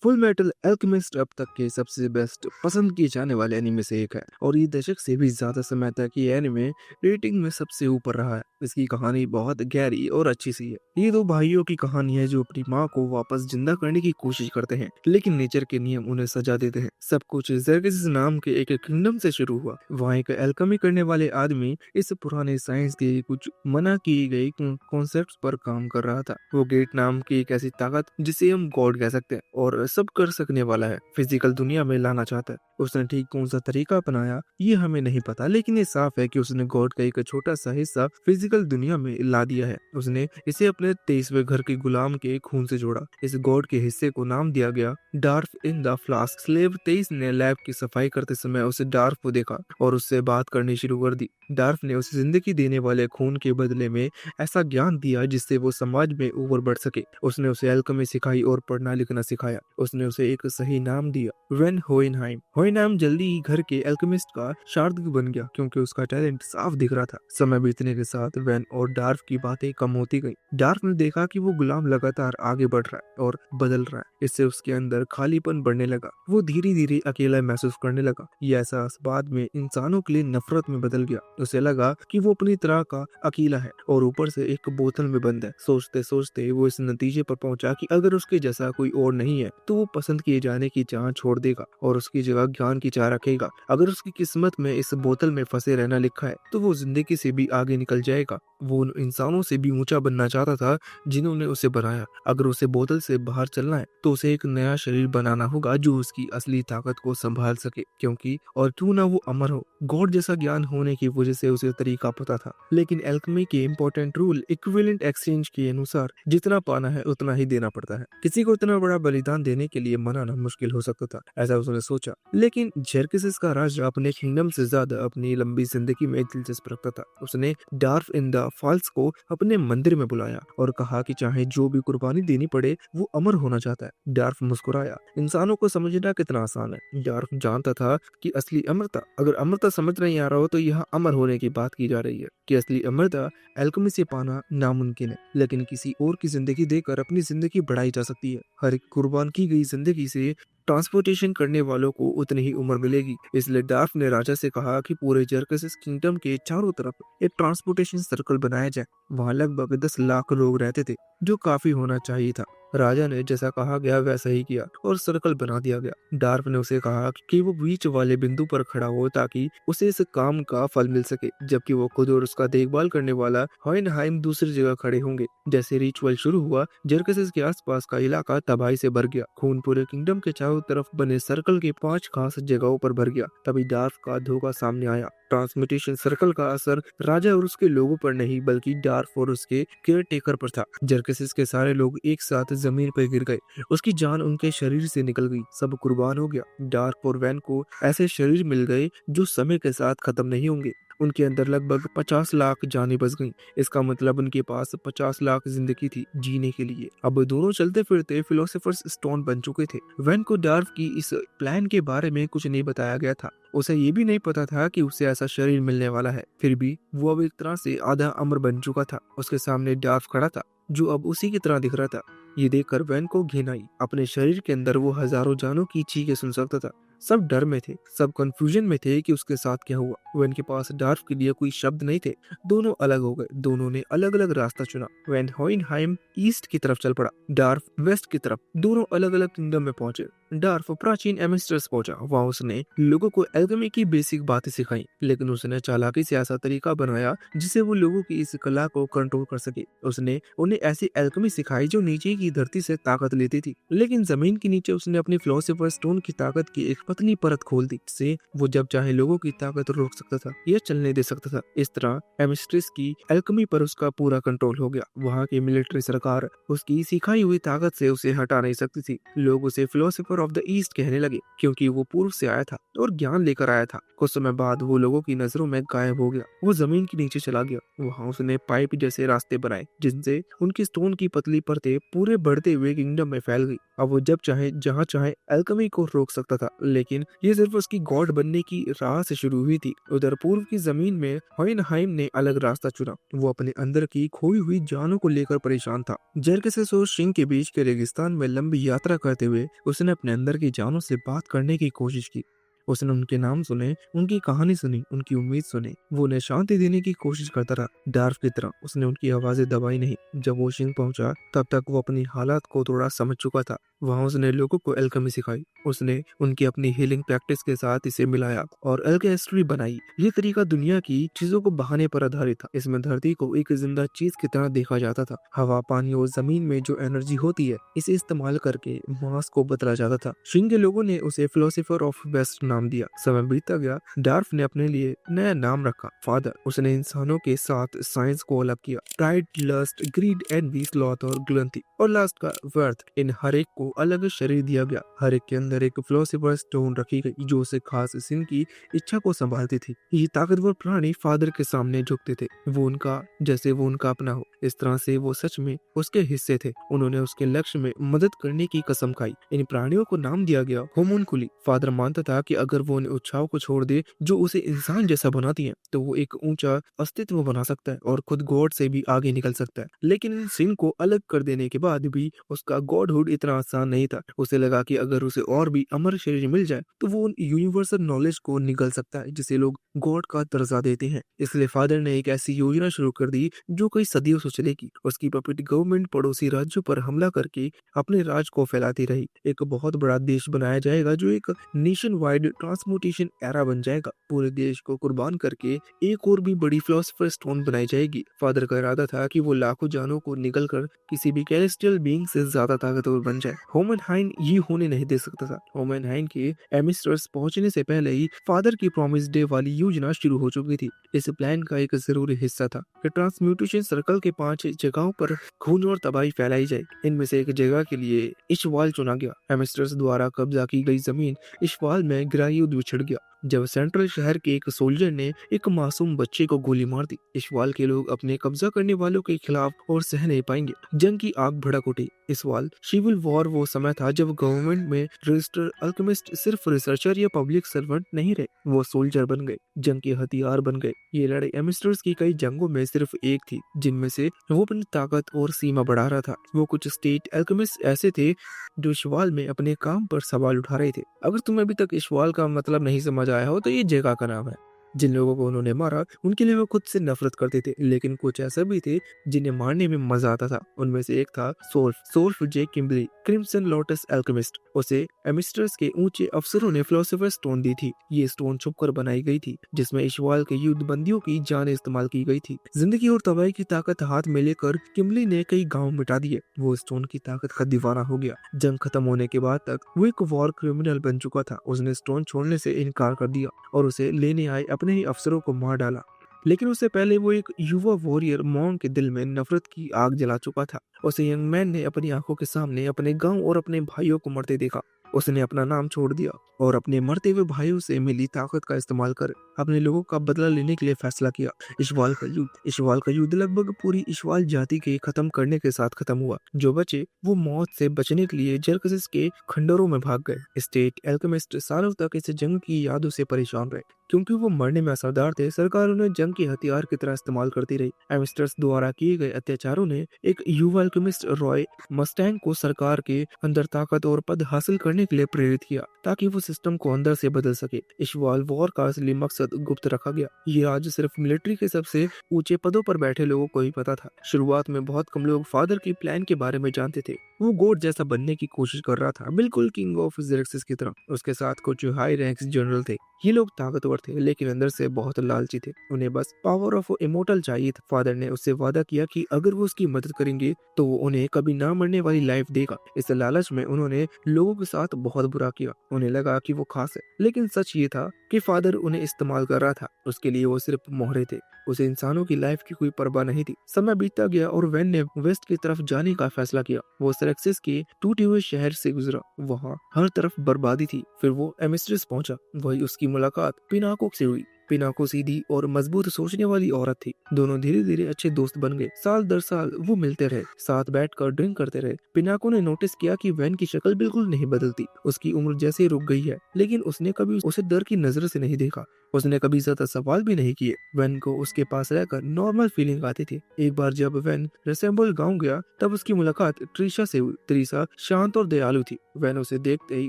Full metal alchemist अब तक के सबसे बेस्ट पसंद किए जाने वाले एनिमे से एक है और ये दशक से भी ज्यादा समय तक ये एनिमे रेटिंग में सबसे ऊपर रहा है। इसकी कहानी बहुत गहरी और अच्छी सी है। ये दो भाइयों की कहानी है जो अपनी माँ को वापस जिंदा करने की कोशिश करते हैं, लेकिन नेचर के नियम उन्हें सजा देते हैं। सब कुछ जर्गिस नाम के एक किंगडम से शुरू हुआ। वहाँ एक एल्केमी करने वाले आदमी इस पुराने साइंस के कुछ मना की गई कॉन्सेप्ट पर काम कर रहा था। वो गेट नाम की एक ऐसी ताकत जिसे हम गॉड कह सकते हैं और सब कर सकने वाला है, फिजिकल दुनिया में लाना चाहता है। उसने ठीक कौन सा तरीका अपनाया ये हमें नहीं पता, लेकिन ये साफ है कि उसने गॉड का एक छोटा सा हिस्सा फिजिकल दुनिया में ला दिया है। उसने इसे अपने 23वें घर के गुलाम के खून से जोड़ा। इस गॉड के हिस्से को नाम दिया गया dwarf in the flask. Slave 23 ने लैब की सफाई करते समय उसे डार्फ को देखा और उससे बात करनी शुरू कर दी। डार्फ ने उसे जिंदगी देने वाले खून के बदले में ऐसा ज्ञान दिया जिससे वो समाज में ऊपर बढ़ सके। उसने उसे एल्केमी सिखाई और पढ़ना लिखना सिखाया। उसने उसे एक सही नाम दिया, वेन होइनहाइम। होइनहाइम जल्दी ही घर के एल्केमिस्ट का शार्दूल बन गया क्योंकि उसका टैलेंट साफ दिख रहा था। समय बीतने के साथ वेन और डार्फ की बातें कम होती गई। डार्फ ने देखा कि वो गुलाम लगातार आगे बढ़ रहा है और बदल रहा है। इससे उसके अंदर खालीपन बढ़ने लगा। वो धीरे धीरे अकेला महसूस करने लगा। ये एहसास बाद में इंसानों के लिए नफरत में बदल गया। उसे लगा कि वो अपनी तरह का अकेला है और ऊपर से एक बोतल में बंद है। सोचते सोचते वो इस नतीजे पर पहुंचा कि अगर उसके जैसा कोई और नहीं है तो वो पसंद किए जाने की चाह छोड़ देगा और उसकी जगह ज्ञान की चाह रखेगा। अगर उसकी किस्मत में इस बोतल में फंसे रहना लिखा है तो वो जिंदगी से भी आगे निकल जाएगा। वो उन इंसानों से भी ऊंचा बनना चाहता था जिन्होंने उसे बनाया। अगर उसे बोतल से बाहर चलना है तो उसे एक नया शरीर बनाना होगा जो उसकी असली ताकत को संभाल सके, क्योंकि और क्यों ना वो अमर हो। गॉड जैसा ज्ञान होने की वजह से उसे तरीका पता था, लेकिन एल्केमी के इम्पोर्टेंट रूल इक्विवेलेंट एक्सचेंज के अनुसार जितना पाना है उतना ही देना पड़ता है। किसी को इतना बड़ा बलिदान देने के लिए मनाना मुश्किल हो सकता था, ऐसा उसने सोचा। लेकिन जेरकिसिस का राजा अपने किंगडम से ज्यादा अपनी लंबी जिंदगी में दिलचस्प रखता था। उसने डार्फ इन द फॉल्स को अपने मंदिर में बुलाया और कहा कि चाहे जो भी कुर्बानी देनी पड़े वो अमर होना चाहता है। डार्फ मुस्कुराया। इंसानों को समझना कितना आसान है। डार्फ जानता था कि असली अमरता, अगर अमरता समझ नहीं आ रहा हो तो यहाँ अमर होने की बात की जा रही है कि असली अमरता एल्केमी से पाना नामुमकिन है, लेकिन किसी और की जिंदगी देकर अपनी जिंदगी बढ़ाई जा सकती है। हर एक कुर्बान की गई जिंदगी से ट्रांसपोर्टेशन करने वालों को उतनी ही उम्र मिलेगी। इसलिए डार्फ ने राजा से कहा कि पूरे जर्कसिस किंगडम के चारों तरफ एक ट्रांसपोर्टेशन सर्कल बनाया जाए। वहाँ लगभग 10 लाख लोग रहते थे, जो काफी होना चाहिए था। राजा ने जैसा कहा गया वैसा ही किया और सर्कल बना दिया गया। डार्फ ने उसे कहा कि वो बीच वाले बिंदु पर खड़ा हो ताकि उसे इस काम का फल मिल सके, जबकि वो खुद और उसका देखभाल करने वाला होइनहाइम दूसरी जगह खड़े होंगे। जैसे रिचुअल शुरू हुआ, जर्कसिस के आसपास का इलाका तबाही से भर गया। खून पूरे किंगडम के चारों तरफ बने सर्कल के 5 खास जगहों पर भर गया। तभी डार्फ का धोखा सामने आया। ट्रांसमिटेशन सर्कल का असर राजा और उसके लोगों पर नहीं बल्कि डार्फ और उसके केयर टेकर पर था। जर्कसिस के सारे लोग एक साथ जमीन पर गिर गए। उसकी जान उनके शरीर से निकल गई। सब कुर्बान हो गया। डार्फ और वैन को ऐसे शरीर मिल गए जो समय के साथ खत्म नहीं होंगे। उनके अंदर लगभग 50 लाख जानें बच गईं। इसका मतलब उनके पास 50 लाख जिंदगी थी जीने के लिए। अब दोनों चलते फिरते फिलोसोफर्स स्टोन बन चुके थे। वैन को डार्फ की इस प्लान के बारे में कुछ नहीं बताया गया था। उसे ये भी नहीं पता था कि उसे ऐसा शरीर मिलने वाला है। फिर भी वो अब एक तरह से आधा अमर बन चुका था। उसके सामने डार्फ खड़ा था जो अब उसी की तरह दिख रहा था। ये देखकर वैन को घिन आई। अपने शरीर के अंदर वो हजारों जानों की चीखें सुन सकता था। सब डर में थे, सब कंफ्यूजन में थे कि उसके साथ क्या हुआ। वैन के पास डार्फ के लिए कोई शब्द नहीं थे। दोनों अलग हो गए। दोनों ने अलग अलग रास्ता चुना। वैन होइनहाइम ईस्ट की तरफ चल पड़ा, डार्फ वेस्ट की तरफ। दोनों अलग अलग किंगडम में पहुंचे। डार्फ प्राचीन एमिस्टर्स पहुंचा। वहां उसने लोगों को एल्केमी की बेसिक बातें सिखाई, लेकिन उसने चालाकी से ऐसा तरीका बनाया जिससे वो लोगों की इस कला को कंट्रोल कर सके। उसने उन्हें ऐसी एल्केमी सिखाई जो नीचे की धरती से ताकत लेती थी, लेकिन जमीन के नीचे उसने अपनी फिलोसोफर स्टोन की ताकत की एक पतली परत खोल दी, जिससे वो जब चाहे लोगों की ताकत रोक सकता था या चलने दे सकता था। इस तरह एमिस्ट्रिस की एल्केमी पर उसका पूरा कंट्रोल हो गया। वहाँ की मिलिट्री सरकार उसकी सिखाई हुई ताकत से उसे हटा नहीं सकती थी। लोग उसे फिलोसोफर ऑफ द ईस्ट कहने लगे, क्योंकि वो पूर्व से आया था और ज्ञान लेकर आया था। कुछ समय बाद वो लोगों की नजरों में गायब हो गया। वो जमीन के नीचे चला गया। वहां उसने पाइप जैसे रास्ते बनाए, जिनसे उनकी स्टोन की पतली परतें पूरे बढ़ते हुए किंगडम में फैल गई। अब वो जब चाहे जहाँ चाहे अल्केमी को रोक सकता था, लेकिन ये सिर्फ उसकी गॉड बनने की राह से शुरू हुई थी। उधर पूर्व की जमीन में होइनहाइम ने अलग रास्ता चुना। वो अपने अंदर की खोई हुई जानों को लेकर परेशान था। जेरकेसेस और शिंग के बीच के रेगिस्तान में लंबी यात्रा करते हुए उसने अपने अंदर की जानों से बात करने की कोशिश की। उसने उनके नाम सुने, उनकी कहानी सुनी, उनकी उम्मीद सुनी। वो उन्हें शांति देने की कोशिश करता रहा, डार्फ की तरह। उसने उनकी आवाजें दबाई नहीं। जब वो शिंग पहुंचा, तब तक वो अपनी हालात को थोड़ा समझ चुका था। वहां उसने लोगों को एल्केमी सिखाई। उसने उनकी अपनी हीलिंग प्रैक्टिस के साथ इसे मिलाया और एल्केस्ट्री बनाई। ये तरीका दुनिया की चीजों को बहाने पर आधारित था। इसमें धरती को एक जिंदा चीज की तरह देखा जाता था। हवा, पानी और जमीन में जो एनर्जी होती है, इसे इस्तेमाल करके मास को बदला जाता था। शिंग के लोगों ने उसे फिलोसोफर ऑफ वेस्ट नाम दिया। समय बीतता गया, डार्फ ने अपने लिए नया नाम रखा, फादर। उसने इंसानों के साथ साइंस को अलग किया। Pride, lust, greed, envy, sloth और ग्लंथी और लास्ट का वर्थ, इन हर एक को अलग शरीर दिया गया। हर एक के अंदर एक फिलोसोफर स्टोन रखी गई, जो उसे खास सिन की इच्छा को संभालती थी। ये ताकतवर प्राणी फादर के सामने झुकते थे, वो उनका अपना हो। इस तरह से वो सच में उसके हिस्से थे। उन्होंने उसके लक्ष्य में मदद करने की कसम खाई। इन प्राणियों को नाम दिया गया होमुनकुली। फादर मानता था कि अगर वो उन इच्छाओं को छोड़ दे जो उसे इंसान जैसा बनाती हैं, तो वो एक ऊंचा अस्तित्व बना सकता है और खुद गॉड से भी आगे निकल सकता है। लेकिन इन सिन को अलग कर देने के बाद भी उसका गॉडहुड इतना आसान नहीं था। उसे लगा कि अगर उसे और भी अमर शरीर मिल जाए, तो वो उन यूनिवर्सल नॉलेज को निगल सकता है जिसे लोग गॉड का दर्जा देते हैं। इसलिए फादर ने एक ऐसी योजना शुरू कर दी जो कई सदियों से चलेगी। उसकी पपेट गवर्नमेंट पड़ोसी राज्यों पर हमला करके अपने राज को फैलाती रही। एक बहुत बड़ा देश बनाया जाएगा जो एक नेशन वाइड ट्रांसमोटेशन एरा बन जाएगा। पूरे देश को कुर्बान करके एक और भी बड़ी फिलोसफर स्टोन बनाई जाएगी। फादर का इरादा था कि वो लाखों जानों को निगल कर किसी भी कैलेस्टियल बीइंग से ज्यादा ताकतवर बन जाए। होमनहाइन ये होने नहीं दे सकता था। होमनहाइन के एमिस्टर्स पहुंचने से पहले ही फादर की प्रॉमिस डे वाली योजना शुरू हो चुकी थी। इस प्लान का एक जरूरी हिस्सा था कि ट्रांसम्यूटेशन सर्कल के 5 जगहों पर खून और तबाही फैलाई जाए। इनमें से एक जगह के लिए इशवाल चुना गया। एमिस्टर्स द्वारा कब्जा की गई जमीन इशवाल में गृह युद्ध छिड़ गया जब सेंट्रल शहर के एक सोल्जर ने एक मासूम बच्चे को गोली मार दी। इशवाल के लोग अपने कब्जा करने वालों के खिलाफ और सह नहीं पाएंगे। जंग की आग भड़क उठी। इशवाल सिविल वॉर वो समय था जब गवर्नमेंट में रजिस्टर्ड अल्केमिस्ट सिर्फ रिसर्चर या पब्लिक सर्वेंट नहीं रहे, वो सोल्जर बन गए, जंग के हथियार बन गए। ये लड़ाई एमिस्टर्स की कई जंगों में सिर्फ एक थी, जिनमें से वो अपनी ताकत और सीमा बढ़ा रहा था। वो कुछ स्टेट अल्केमिस्ट ऐसे थे जो इशवाल में अपने काम पर सवाल उठा रहे थे। अगर तुम्हें अभी तक इशवाल का मतलब नहीं समझ आया हो, तो ये जगह का नाम है। जिन लोगों को उन्होंने मारा उनके लिए वो खुद से नफरत करते थे, लेकिन कुछ ऐसे भी थे जिन्हें मारने में मजा आता था। उनमें से एक था सोल्फ जे किम्बली, क्रिम्सन लोटस अल्केमिस्ट। उसे एमिस्टर्स के ऊंचे अफसरों ने फिलोसोफर स्टोन दी थी। ये स्टोन छुपकर बनाई गई थी, जिसमें इशवाल के युद्ध बंदियों की जान इस्तेमाल की गई थी। जिंदगी और तबाही की ताकत हाथ में लेकर किम्बली ने कई गांव मिटा दिए। वो स्टोन की ताकत का दीवाना हो गया। जंग खत्म होने के बाद तक वो एक वॉर क्रिमिनल बन चुका था। उसने स्टोन छोड़ने से इनकार कर दिया और उसे लेने आए अपने ही अफसरों को मार डाला। लेकिन उससे पहले वो एक युवा वॉरियर मॉन्ग के दिल में नफरत की आग जला चुका था। उसे यंग मैन ने अपनी आंखों के सामने अपने गांव और अपने भाइयों को मरते देखा। उसने अपना नाम छोड़ दिया और अपने मरते हुए भाइयों से मिली ताकत का इस्तेमाल कर अपने लोगों का बदला लेने के लिए फैसला किया। इशवाल का युद्ध लगभग पूरी इशवाल जाति के खत्म करने के साथ खत्म हुआ। जो बचे वो मौत से बचने के लिए जेरकेसेस के खंडरों में भाग गए। स्टेट अल्केमिस्ट सालों तक इस जंग की यादों से परेशान रहे। क्योंकि वो मरने में असरदार थे, सरकार उन्हें जंग के हथियार की तरह इस्तेमाल करती रही। एमिस्टर्स द्वारा किए गए अत्याचारों ने एक युवा अल्केमिस्ट रॉय मस्टैंग को सरकार के अंदर ताकत और पद हासिल करने के लिए प्रेरित किया, ताकि वो सिस्टम को अंदर से बदल सके। इशवाल वॉर का असली मकसद गुप्त रखा गया। ये आज सिर्फ मिलिट्री के सबसे ऊंचे पदों पर बैठे लोगों को ही पता था। शुरुआत में बहुत कम लोग फादर की प्लान के बारे में जानते थे। वो गॉड जैसा बनने की कोशिश कर रहा था, बिल्कुल किंग ऑफ जेरेक्सिस की तरह। उसके साथ कुछ हाई रैंक्स जनरल थे। ये लोग ताकतवर थे, लेकिन अंदर से बहुत लालची थे। उन्हें बस पावर ऑफ इमोर्टल चाहिए था। फादर ने उससे वादा किया कि अगर वो उसकी मदद करेंगे तो वो उन्हें कभी ना मरने वाली लाइफ देगा। इस लालच में उन्होंने लोगों के साथ साथ बहुत बुरा किया। उन्हें लगा कि वो खास है, लेकिन सच ये था कि फादर उन्हें इस्तेमाल कर रहा था। उसके लिए वो सिर्फ मोहरे थे, उसे इंसानों की लाइफ की कोई परवाह नहीं थी। समय बीतता गया और वैन ने वेस्ट की तरफ जाने का फैसला किया। वो सेरेक्सिस के टूटे हुए शहर से गुजरा, वहाँ हर तरफ बर्बादी थी। फिर वो एमिस्ट्रिस पहुंचा। वही उसकी मुलाकात पिनाको से हुई। पिनाको सीधी और मजबूत सोचने वाली औरत थी। दोनों धीरे धीरे अच्छे दोस्त बन गए। साल दर साल वो मिलते रहे, साथ बैठकर ड्रिंक करते रहे। पिनाको ने नोटिस किया कि वैन की शक्ल बिल्कुल नहीं बदलती, उसकी उम्र जैसे रुक गई है, लेकिन उसने कभी उसे डर की नजर से नहीं देखा। उसने कभी ज्यादा सवाल भी नहीं किए। वैन को उसके पास रहकर नॉर्मल फीलिंग आती थी। एक बार जब वैन रेसेंबल गांव गया, तब उसकी मुलाकात ट्रीशा से हुई। ट्रीशा शांत और दयालु थी। वैन उसे देखते ही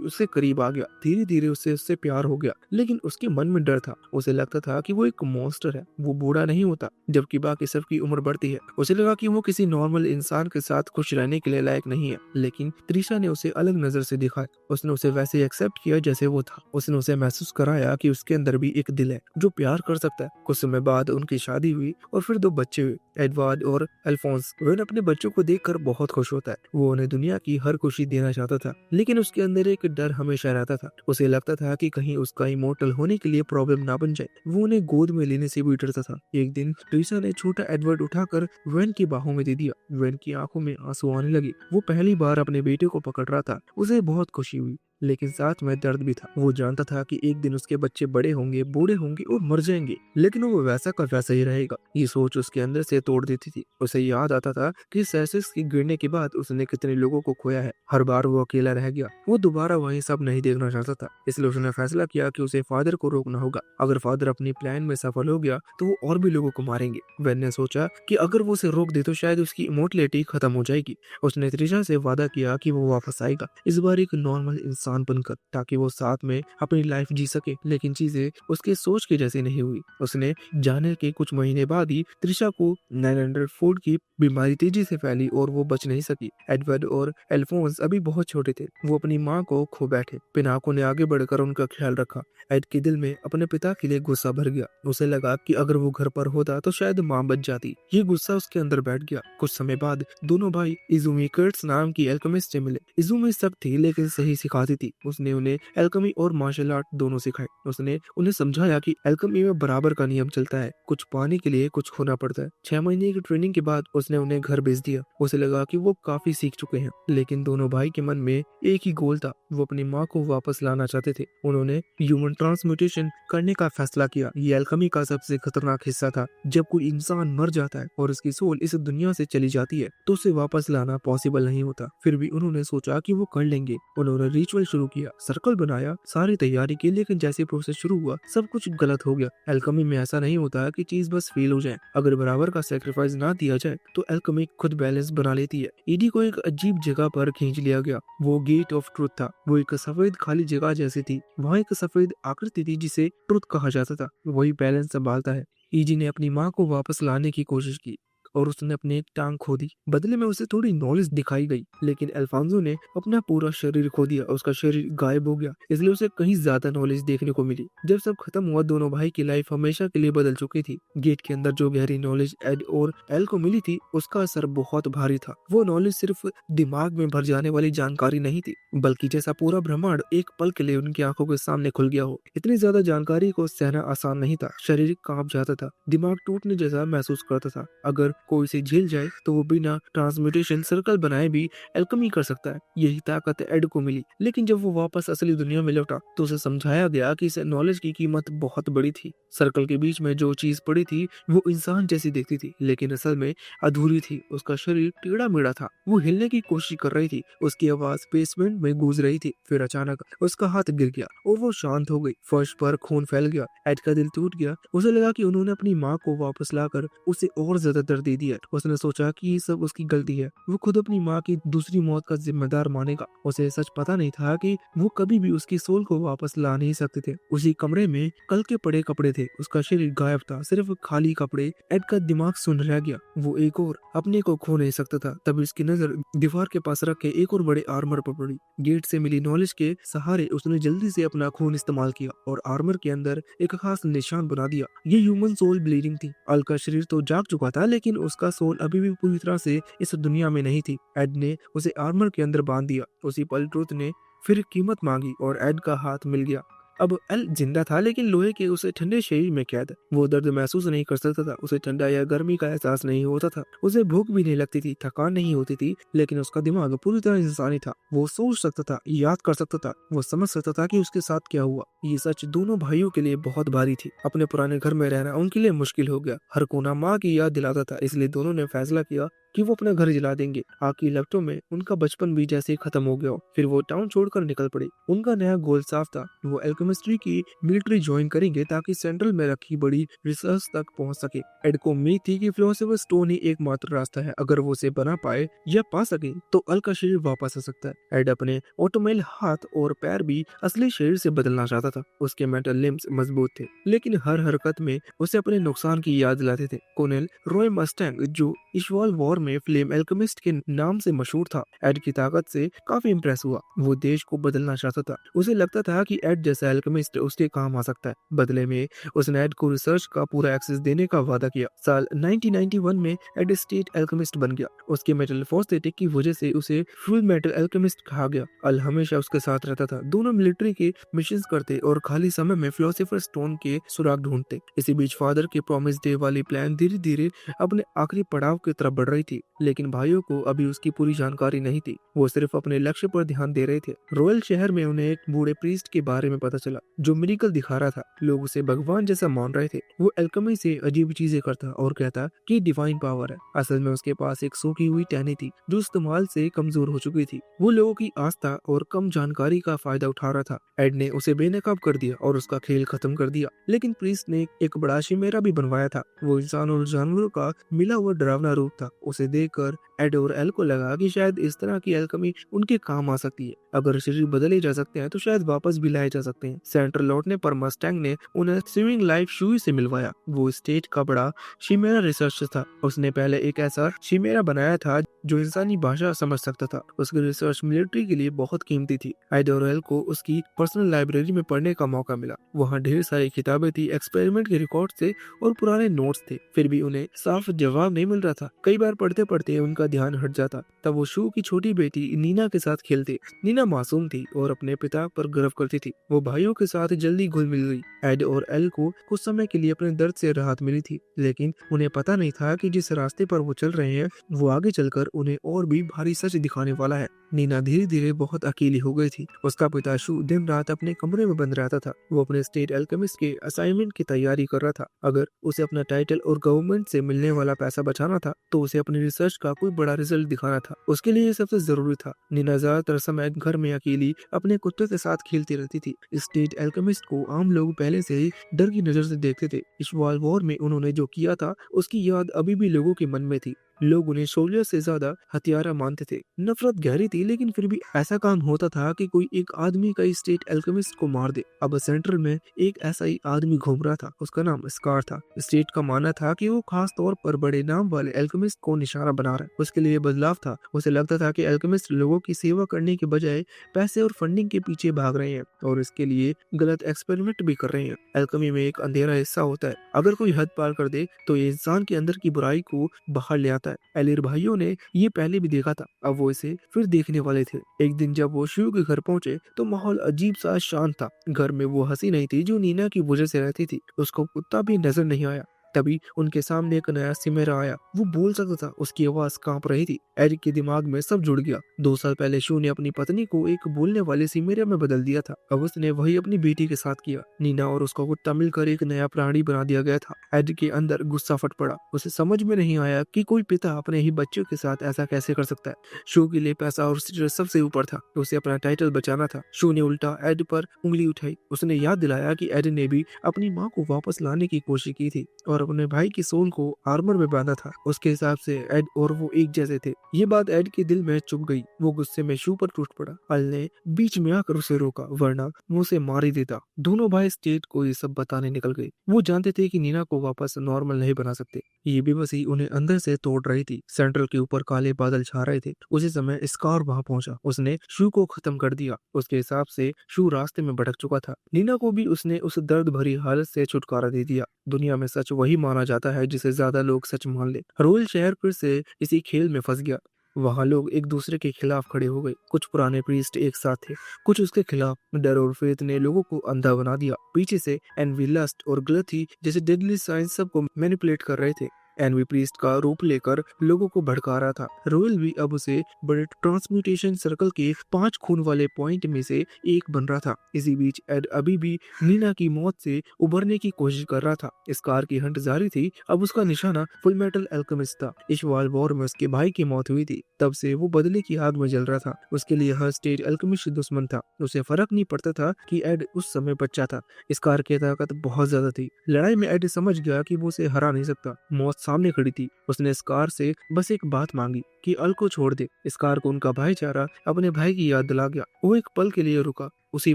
उसके करीब आ गया। धीरे धीरे उससे प्यार हो गया, लेकिन उसके मन में डर था। उसे लगता था कि वो एक मॉन्स्टर है, वो बूढ़ा नहीं होता जबकि बाकी सबकी उम्र बढ़ती है। उसे लगा कि वो किसी नॉर्मल इंसान के साथ खुश रहने के लिए लायक नहीं है। लेकिन त्रिशा ने उसे अलग नजर से देखा। उसने उसे वैसे एक्सेप्ट किया जैसे वो था। उसने उसे महसूस कराया कि उसके अंदर भी एक दिल है जो प्यार कर सकता है। कुछ समय बाद उनकी शादी हुई और फिर 2 बच्चे हुए, एडवर्ड और अल्फोंस। वैन अपने बच्चों को देखकर बहुत खुश होता है। वो उन्हें दुनिया की हर खुशी देना चाहता था, लेकिन उसके अंदर एक डर हमेशा रहता था। उसे लगता था कि कहीं उसका इमोर्टल होने के लिए प्रॉब्लम ना बन जाए। वो उन्हें गोद में लेने से भी डरता था। एक दिन ट्रीसा ने छोटा एडवर्ड उठाकर वैन की बाहों में दे दिया। वैन की आंखों में आंसू आने लगे। वो पहली बार अपने बेटे को पकड़ रहा था। उसे बहुत खुशी हुई, लेकिन साथ में दर्द भी था। वो जानता था कि एक दिन उसके बच्चे बड़े होंगे, बूढ़े होंगे और मर जाएंगे, लेकिन वो वैसा का वैसा ही रहेगा। ये सोच उसके अंदर से तोड़ देती थी। उसे याद आता था कि सेसिस के गिरने के बाद उसने कितने लोगों को खोया है। हर बार वो अकेला रह गया। वो दोबारा वही सब नहीं देखना चाहता था, इसलिए उसने फैसला किया कि उसे फादर को रोकना होगा। अगर फादर अपनी प्लान में सफल हो गया तो वो और भी लोगों को मारेंगे। वैन ने सोचा कि अगर वो उसे रोक दे तो शायद उसकी इमोर्टलिटी खत्म हो जाएगी। उसने त्रिशा से वादा किया कि वो वापस आएगा, इस बार एक नॉर्मल इंसान बनकर, ताकि वो साथ में अपनी लाइफ जी सके। लेकिन चीजें उसके सोच के जैसी नहीं हुई। उसने जाने के कुछ महीने बाद ही त्रिशा को 900 की बीमारी तेजी से फैली और वो बच नहीं सकी। एडवर्ड और अल्फोंस अभी बहुत छोटे थे। वो अपनी माँ को खो बैठे। पिनाको ने आगे बढ़कर उनका ख्याल रखा। एड के दिल में अपने पिता के लिए गुस्सा भर गया। उसे लगा कि अगर वो घर पर होता तो शायद माँ बच जाती। ये गुस्सा उसके अंदर बैठ गया। कुछ समय बाद दोनों भाई इजुमी कर्ट्स नाम की एल्केमिस्ट से मिले। इजुमी सख्त थी लेकिन सही सिखाती थी। उसने उन्हें एल्केमी और मार्शल आर्ट दोनों सिखाए। उसने उन्हें समझाया कि एल्केमी में बराबर का नियम चलता है, कुछ पाने के लिए कुछ खोना पड़ता है। 6 महीने की ट्रेनिंग के बाद उसने उन्हें घर भेज दिया। उसे लगा कि वो काफी सीख चुके हैं, लेकिन दोनों भाई के मन में एक ही गोल था, वो अपनी माँ को वापस लाना चाहते थे। उन्होंने ह्यूमन ट्रांसम्यूटेशन करने का फैसला किया। ये एल्केमी का सबसे खतरनाक हिस्सा था। जब कोई इंसान मर जाता है और उसकी सोल इस दुनिया से चली जाती है तो उसे वापस लाना पॉसिबल नहीं होता। फिर भी उन्होंने सोचा कि वो कर लेंगे। उन्होंने रिचुअल शुरू किया, सर्कल बनाया, सारी तैयारी की, लेकिन जैसे प्रोसेस शुरू हुआ सब कुछ गलत हो गया। एल्केमी में ऐसा नहीं होता कि चीज बस फेल हो जाए। अगर बराबर का सेक्रीफाइस ना दिया जाए तो एल्केमी खुद बैलेंस बना लेती है। ईडी को एक अजीब जगह पर खींच लिया गया। वो गेट ऑफ ट्रुथ था। वो एक सफेद खाली जगह जैसी थी। वहाँ एक सफेद आकृति थी जिसे ट्रुथ कहा जाता था। वही बैलेंस संभालता है। ईजी ने अपनी माँ को वापस लाने की कोशिश की और उसने अपनी एक टांग खो दी। बदले में उसे थोड़ी नॉलेज दिखाई गई, लेकिन अल्फांसो ने अपना पूरा शरीर खो दिया। उसका शरीर गायब हो गया, इसलिए उसे कहीं ज्यादा नॉलेज देखने को मिली। जब सब खत्म हुआ दोनों भाई की लाइफ हमेशा के लिए बदल चुकी थी। गेट के अंदर जो गहरी नॉलेज एड और एल को मिली थी उसका असर बहुत भारी था। वो नॉलेज सिर्फ दिमाग में भर जाने वाली जानकारी नहीं थी, बल्कि जैसा पूरा ब्रह्मांड एक पल के लिए उनकी आंखों के सामने खुल गया हो। इतनी ज्यादा जानकारी को सहना आसान नहीं था। शरीर कांप जाता था, दिमाग टूटने जैसा महसूस करता था। अगर कोई इसे झेल जाए तो वो बिना ट्रांसम्यूटेशन सर्कल बनाए भी एल्केमी कर सकता है। यही ताकत एड को मिली। लेकिन जब वो वापस असली दुनिया में लौटा तो उसे समझाया गया कि इस नॉलेज की कीमत बहुत बड़ी थी। सर्कल के बीच में जो चीज पड़ी थी वो इंसान जैसी दिखती थी, लेकिन असल में अधूरी थी। उसका शरीर टेढ़ा मेढ़ा था। वो हिलने की कोशिश कर रही थी। उसकी आवाज बेसमेंट में गूंज रही थी। फिर अचानक उसका हाथ गिर गया और वो शांत हो गई। फर्श पर खून फैल गया। एड का दिल टूट गया। उसे लगा कि उन्होंने अपनी माँ को वापस लाकर उसे और ज्यादा दर्द दे दिया। उसने सोचा कि ये सब उसकी गलती है। वो खुद अपनी माँ की दूसरी मौत का जिम्मेदार मानेगा। उसे सच पता नहीं था कि वो कभी भी उसकी सोल को वापस ला नहीं सकते थे। उसी कमरे में कल के पड़े कपड़े थे। उसका शरीर गायब था, सिर्फ खाली कपड़े। एड का दिमाग सुन रह गया। वो एक और अपने को खो नहीं सकता था। तभी उसकी नजर दीवार के पास रखे एक और बड़े आर्मर पर पड़ी। गेट से मिली नॉलेज के सहारे उसने जल्दी से अपना खून इस्तेमाल किया और आर्मर के अंदर एक खास निशान बना दिया। ये ह्यूमन सोल ब्लीडिंग थी। अल का शरीर तो जाग चुका था, लेकिन उसका सोल अभी भी पूरी तरह से इस दुनिया में नहीं थी। एड ने उसे आर्मर के अंदर बांध दिया। उसी पल ट्रुथ ने फिर कीमत मांगी और एड का हाथ मिल गया। अब एल जिंदा था लेकिन लोहे के उसे ठंडे शरीर में कैद। वो दर्द महसूस नहीं कर सकता था, उसे ठंडा या गर्मी का एहसास नहीं होता था, उसे भूख भी नहीं लगती थी, थकान नहीं होती थी, लेकिन उसका दिमाग पूरी तरह इंसानी था। वो सोच सकता था, याद कर सकता था, वो समझ सकता था कि उसके साथ क्या हुआ। ये सच दोनों भाइयों के लिए बहुत भारी थी। अपने पुराने घर में रहना उनके लिए मुश्किल हो गया। हर कोना माँ की याद दिलाता था, इसलिए दोनों ने फैसला किया कि वो अपना घर जला देंगे। आखिरी लफ्टों में उनका बचपन भी जैसे ही खत्म हो गया हो। फिर वो टाउन छोड़कर निकल पड़े। उनका नया गोल साफ था, वो एल्केमिस्ट्री की मिलिट्री ज्वाइन करेंगे ताकि सेंट्रल में रखी बड़ी रिसर्च तक पहुंच सके। एड को उम्मीद थी कि फिलोसोफर स्टोन ही एकमात्र रास्ता है। अगर वो उसे बना पाए या पा सके तो अल का शरीर वापस आ सकता है। एड अपने ऑटोमेल हाथ और पैर भी असली शरीर से बदलना चाहता था। उसके मेटल लिम्स मजबूत थे, लेकिन हर हरकत में उसे अपने नुकसान की याद दिलाते थे। कोनेल रॉय मस्टैंग, जो इशवाल वॉर में फ्लेम एल्केमिस्ट के नाम से मशहूर था, एड की ताकत से काफी इम्प्रेस हुआ। वो देश को बदलना चाहता था। उसे लगता था कि एड जैसा एल्केमिस्ट उसके काम आ सकता है। बदले में उसने एड को रिसर्च का पूरा एक्सेस देने का वादा किया। साल 1991 में एड स्टेट एल्केमिस्ट बन गया। उसके मेटल फोस्थेटिक की वजह से उसे फुल मेटल एल्केमिस्ट कहा गया। अल हमेशा उसके साथ रहता था। दोनों मिलिट्री के मिशंस करते और खाली समय में फिलोसोफर स्टोन के सुराग ढूंढते। इसी बीच फादर के प्रॉमिस डे वाली प्लान धीरे धीरे अपने आखिरी पड़ाव की तरफ बढ़ रही थी, लेकिन भाइयों को अभी उसकी पूरी जानकारी नहीं थी। वो सिर्फ अपने लक्ष्य पर ध्यान दे रहे थे। रॉयल शहर में उन्हें एक बूढ़े प्रीस्ट के बारे में पता चला जो मिरेकल दिखा रहा था। लोग उसे भगवान जैसा मान रहे थे। वो एल्केमी से अजीब चीजें करता और कहता कि डिवाइन पावर है। असल में उसके पास एक सूखी हुई टहनी थी जो इस्तेमाल से कमजोर हो चुकी थी। वो लोगों की आस्था और कम जानकारी का फायदा उठा रहा था। एड ने उसे बेनकाब कर दिया और उसका खेल खत्म कर दिया। लेकिन प्रीस्ट ने एक बड़ा शिमेरा भी बनवाया था। वो इंसान और जानवरों का मिला हुआ डरावना रूप था। उसे देखकर एड और एल को लगा कि शायद इस तरह की एल्केमी उनके काम आ सकती है। अगर शरीर बदले जा सकते हैं तो शायद वापस भी लाए जा सकते हैं। सेंटर लौटने पर मस्टैंग ने उन्हें स्विमिंग लाइफ शू से मिलवाया। वो स्टेट का बड़ा शिमेरा रिसर्च था। उसने पहले एक ऐसा शिमेरा बनाया था जो इंसानी भाषा समझ सकता था। उसकी रिसर्च मिलिट्री के लिए बहुत कीमती थी। एड और एल को उसकी पर्सनल लाइब्रेरी में पढ़ने का मौका मिला। वहाँ ढेर सारी किताबें थी, एक्सपेरिमेंट के रिकॉर्ड थे और पुराने नोट्स थे। फिर भी उन्हें साफ जवाब नहीं मिल रहा था। कई बार पढ़ते पढ़ते उनका ध्यान हट जाता। तब वो शू की छोटी बेटी नीना के साथ खेलते। नीना मासूम थी और अपने पिता पर गर्व करती थी। वो भाइयों के साथ जल्दी घुल मिल गई। एड और एल को कुछ समय के लिए अपने दर्द से राहत मिली थी, लेकिन उन्हें पता नहीं था कि जिस रास्ते पर वो चल रहे हैं वो आगे चलकर उन्हें और भी भारी सच दिखाने वाला है। नीना धीरे धीरे बहुत अकेली हो गई थी। उसका पिता शू दिन रात अपने कमरे में बंद रहता था। वो अपने स्टेट एल्केमिस्ट के असाइनमेंट की तैयारी कर रहा था। अगर उसे अपना टाइटल और गवर्नमेंट से मिलने वाला पैसा बचाना था तो उसे अपनी रिसर्च का कोई बड़ा रिजल्ट दिखाना था। उसके लिए ये सबसे जरूरी था। नीना ज्यादातर समय घर में अकेली अपने कुत्ते के साथ खेलती रहती थी। स्टेट एल्केमिस्ट को आम लोग पहले से ही डर की नजर से देखते थे। इस वॉर में उन्होंने जो किया था उसकी याद अभी भी लोगों के मन में थी। लोग उन्हें सोल्जर से ज्यादा हथियारा मानते थे। नफरत गहरी थी, लेकिन फिर भी ऐसा काम होता था कि कोई एक आदमी का स्टेट एल्केमिस्ट को मार दे। अब सेंट्रल में एक ऐसा ही आदमी घूम रहा था। उसका नाम स्कार था। स्टेट का मानना था कि वो खास तौर पर बड़े नाम वाले एल्केमिस्ट को निशाना बना रहा है। उसके लिए बदलाव था। उसे लगता था कि एल्केमिस्ट लोगों की सेवा करने के बजाय पैसे और फंडिंग के पीछे भाग रहे हैं और इसके लिए गलत एक्सपेरिमेंट भी कर रहे हैं। एल्केमी में एक अंधेरा हिस्सा होता है। अगर कोई हद पार कर दे तो ये इंसान के अंदर की बुराई को बाहर ले आता है। एलिर भाइयों ने ये पहले भी देखा था। अब वो इसे फिर देखने वाले थे। एक दिन जब वो शिव के घर पहुंचे तो माहौल अजीब सा शांत था। घर में वो हंसी नहीं थी जो नीना की वजह से रहती थी। उसको कुत्ता भी नजर नहीं आया। तभी उनके सामने एक नया सिमेरा आया। वो बोल सकता था। उसकी आवाज कांप रही थी। एरिक के दिमाग में सब जुड़ गया। 2 साल पहले शू ने अपनी पत्नी को एक बोलने वाले सिमेरा में बदल दिया था। अब उसने वही अपनी बेटी के साथ किया। नीना और उसका कुत्ता मिलकर एक नया प्राणी बना दिया गया था। एरिक के अंदर गुस्सा फट पड़ा। उसे समझ में नहीं आया कि कोई पिता अपने ही बच्चों के साथ ऐसा कैसे कर सकता है। शू के लिए पैसा और स्टेटस सबसे ऊपर था। उसे अपना टाइटल बचाना था। शू ने उल्टा एड पर उंगली उठाई। उसने याद दिलाया कि एड ने भी अपनी माँ को वापस लाने की कोशिश की थी और अपने भाई की सोल को आर्मर में बांधा था। उसके हिसाब से एड और वो एक जैसे थे। ये बात एड के दिल में चुभ गई। वो गुस्से में शू पर टूट पड़ा। अल ने बीच में आकर उसे रोका, वरना वो उसे मार ही देता। दोनों भाई स्टेट को ये सब बताने निकल गए। वो जानते थे कि नीना को वापस नॉर्मल नहीं बना सकते। ये बेबसी उन्हें अंदर से तोड़ रही थी। सेंट्रल के ऊपर काले बादल छा रहे थे। उसी समय स्कार वहां पहुंचा। उसने शू को खत्म कर दिया। उसके हिसाब से शू रास्ते में भटक चुका था। नीना को भी उसने उस दर्द भरी हालत से छुटकारा दे दिया। दुनिया में सच वही माना जाता है जिसे ज्यादा लोग सच मान ले। रोल शहर फिर से इसी खेल में फंस गया। वहाँ लोग एक दूसरे के खिलाफ खड़े हो गए। कुछ पुराने प्रीस्ट एक साथ थे, कुछ उसके खिलाफ। डर और फेथ ने लोगों को अंधा बना दिया। पीछे से एनवी, लस्ट और ग्लथी जैसे डेडली साइंस सबको मैनिपुलेट कर रहे थे। एनवी प्रीस्ट का रूप लेकर लोगों को भड़का रहा था। रोयल भी अब उसे बड़े ट्रांसम्यूटेशन सर्कल के 5 खून वाले पॉइंट में से एक बन रहा था। इसी बीच एड अभी भी नीना की मौत से उबरने की कोशिश कर रहा था। स्कार की हंट जारी थी। अब उसका निशाना फुल मेटल अल्केमिस्ट था। इशवाल वॉर में उसके भाई की मौत हुई थी। तब से वो बदले की आग में जल रहा था। उसके लिए हर स्टेज अल्केमिस्ट दुश्मन था। उसे फर्क नहीं पड़ता था कि एड उस समय बच्चा था। स्कार की ताकत बहुत ज्यादा थी। लड़ाई में एड समझ गया कि वो उसे हरा नहीं सकता। मौत सामने खड़ी थी। उसने स्कार से बस एक बात मांगी कि अल को छोड़ दे। स्कार को उनका भाईचारा अपने भाई की याद दिला गया। वो एक पल के लिए रुका। उसी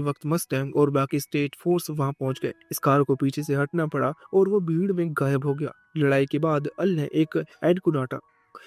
वक्त मस्टैंग और बाकी स्टेट फोर्स वहां पहुंच गए। स्कार को पीछे से हटना पड़ा और वो भीड़ में गायब हो गया। लड़ाई के बाद अल ने एक एड को डांटा।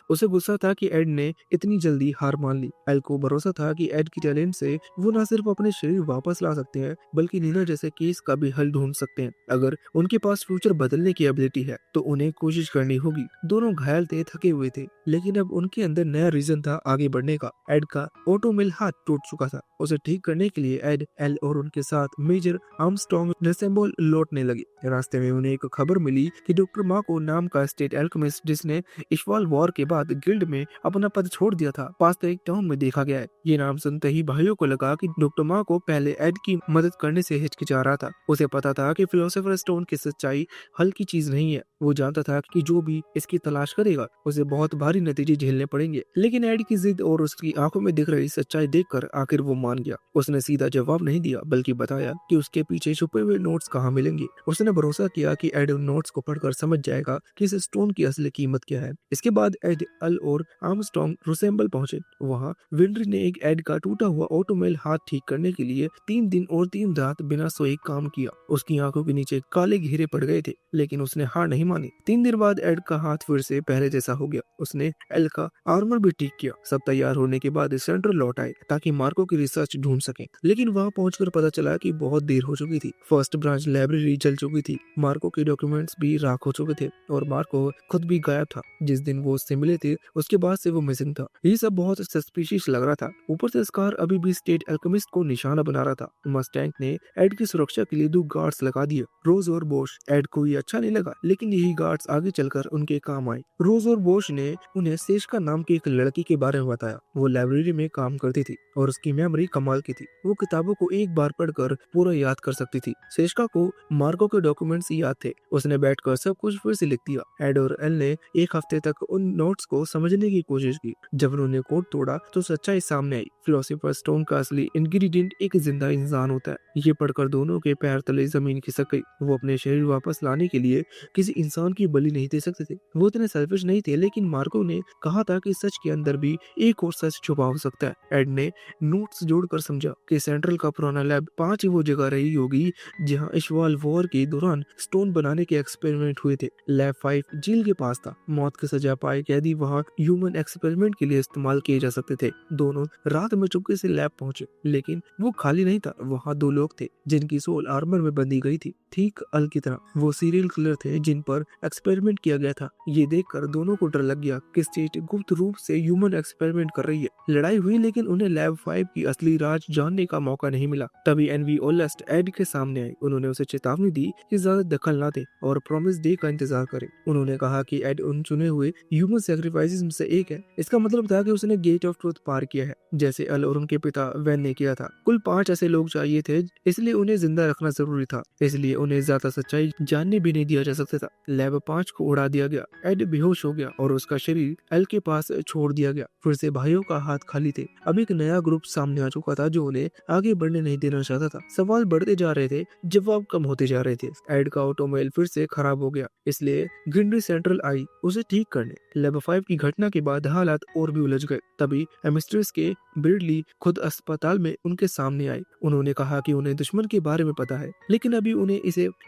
उसे गुस्सा था कि एड ने इतनी जल्दी हार मान ली। एल को भरोसा था कि एड की टैलेंट से वो न सिर्फ अपने शरीर वापस ला सकते हैं बल्कि नीना जैसे केस का भी हल ढूंढ सकते हैं। अगर उनके पास फ्यूचर बदलने की एबिलिटी है तो उन्हें कोशिश करनी होगी। दोनों घायल थे, थके हुए थे, लेकिन अब उनके अंदर नया रीजन था आगे बढ़ने का। एड का ऑटोमिल हाथ टूट चुका था। उसे ठीक करने के लिए एड, एल और उनके साथ मेजर आर्मस्ट्रॉन्ग नेसेम्बल लौटने लगे। रास्ते में उन्हें एक खबर मिली कि डॉक्टर माको नाम का स्टेट एल्केमिस्ट जिसने इशवाल वॉर के बाद गिल्ड में अपना पद छोड़ दिया था, पास्ता टाउन में देखा गया है। ये नाम सुनते ही भाइयों को लगा कि डॉक्टर मा को पहले एड की मदद करने से हिचकिचा रहा था। उसे पता था कि फिलोसोफर स्टोन की सच्चाई हल्की चीज नहीं है। वो जानता था कि जो भी इसकी तलाश करेगा उसे बहुत भारी नतीजे झेलने पड़ेंगे। लेकिन एड की जिद और उसकी आंखों में दिख रही सच्चाई देखकर आखिर वो मान गया। उसने सीधा जवाब नहीं दिया बल्कि बताया कि उसके पीछे छुपे हुए नोट्स कहाँ मिलेंगे। उसने भरोसा किया कि एड उन नोट्स को पढ़कर समझ जाएगा कि इस स्टोन की असली कीमत क्या है। इसके बाद एड, अल और आर्मस्ट्रॉन्ग रुसेम्बल पहुंचे। वहां विंड्री ने एक एड का टूटा हुआ ऑटोमेल हाथ ठीक करने के लिए 3 दिन और 3 रात बिना सोए काम किया। उसकी आंखों के नीचे काले घेरे पड़ गए थे, लेकिन उसने हार नहीं मानी। 3 दिन बाद एड का हाथ फिर से पहले जैसा हो गया। उसने एल का आर्मर भी ठीक किया। सब तैयार होने के बाद सेंट्रल लौट आए ताकि मार्को की रिसर्च ढूंढ सके। लेकिन वहां पहुंचकर पता चला कि बहुत देर हो चुकी थी। फर्स्ट ब्रांच लाइब्रेरी जल चुकी थी। मार्को के डॉक्यूमेंट्स भी राख हो चुके थे और मार्को खुद भी गायब था। जिस दिन वो उससे मिले थे उसके बाद से वो मिसिंग था। ये सब बहुत सस्पिशियस लग रहा था। ऊपर से स्कार अभी भी स्टेट अल्केमिस्ट को निशाना बना रहा था। मस्टैंक ने एड की सुरक्षा के लिए 2 गार्ड्स लगा दिए, रोज और बोश। एड को ये अच्छा नहीं लगा, लेकिन यही गार्ड्स आगे चलकर उनके काम आए। रोज और बोश ने उन्हें सेश्का नाम की एक लड़की के बारे में बताया। वो लाइब्रेरी में काम करती थी और उसकी मेमोरी कमाल की थी। वो किताबों को एक बार पढ़कर पूरा याद कर सकती थी। सेश्का को मार्को के डॉक्यूमेंट्स याद थे। उसने बैठकर सब कुछ फिर से लिख दिया। एड और एल ने एक हफ्ते तक उन नोट्स को समझने की कोशिश की। जब उन्होंने कोड तोड़ा तो सच्चाई सामने आई। फिलोसोफर स्टोन का असली इंग्रेडिएंट एक जिंदा इंसान होता है। ये पढ़कर दोनों के पैर तले जमीन खिसक गई। वो अपने शरीर वापस लाने के लिए किसी इंसान की बलि नहीं दे सकते थे। वो इतने सेल्फिश नहीं थे, लेकिन मार्को ने कहा था कि सच के अंदर भी एक और सच छुपा हो सकता है। एड ने नोट्स जोड़कर समझा कि सेंट्रल का पुराना लैब 5 ही वो जगह रही होगी जहाँ इशवाल वॉर के दौरान स्टोन बनाने के एक्सपेरिमेंट हुए थे। लैब 5 जेल के पास था। मौत की सजा पाए कैदी वहाँ ह्यूमन एक्सपेरिमेंट के लिए इस्तेमाल किए जा सकते थे। दोनों रात में चुपके से लैब पहुंचे, लेकिन वो खाली नहीं था। वहाँ 2 लोग थे जिनकी सोल आर्मर में बंधी गई थी, ठीक अल की तरह। वो सीरियल किलर थे जिन पर एक्सपेरिमेंट किया गया था। ये देखकर दोनों को डर लग गया कि स्टेट गुप्त रूप से ह्यूमन एक्सपेरिमेंट कर रही है। लड़ाई हुई, लेकिन उन्हें लैब 5 की असली राज जानने का मौका नहीं मिला। तभी एनवी और लस्ट एड के सामने आई। उन्होंने उसे चेतावनी दी कि ज्यादा दखल न दे और प्रॉमिस डे का इंतजार करे। उन्होंने कहा कि एड उन चुने हुए ह्यूमन सैक्रिफाइसेस में से एक है। इसका मतलब था कि उसने गेट ऑफ ट्रूथ पार किया है, जैसे अल और उनके पिता वैन ने किया था। कुल 5 ऐसे लोग चाहिए थे, इसलिए उन्हें जिंदा रखना जरूरी था। इसलिए उन्हें ज्यादा सच्चाई जानने भी नहीं दिया जा सकता था। लैब 5 को उड़ा दिया गया। एड बेहोश हो गया और उसका शरीर एल के पास छोड़ दिया गया। फिर से भाइयों का हाथ खाली थे। अब एक नया ग्रुप सामने आ चुका था जो उन्हें आगे बढ़ने नहीं देना चाहता था। सवाल बढ़ते जा रहे थे, जवाब कम होते जा रहे थे। एड का ऑटोमोबाइल फिर से खराब हो गया, इसलिए गिंड्री सेंट्रल आई उसे ठीक करने। लैब 5 की घटना के बाद हालात और भी उलझ गए। तभी एमिस्ट्रिस के ब्रेडली खुद अस्पताल में उनके सामने आए। उन्होंने कहा कि उन्हें दुश्मन के बारे में पता है, लेकिन अभी उन्हें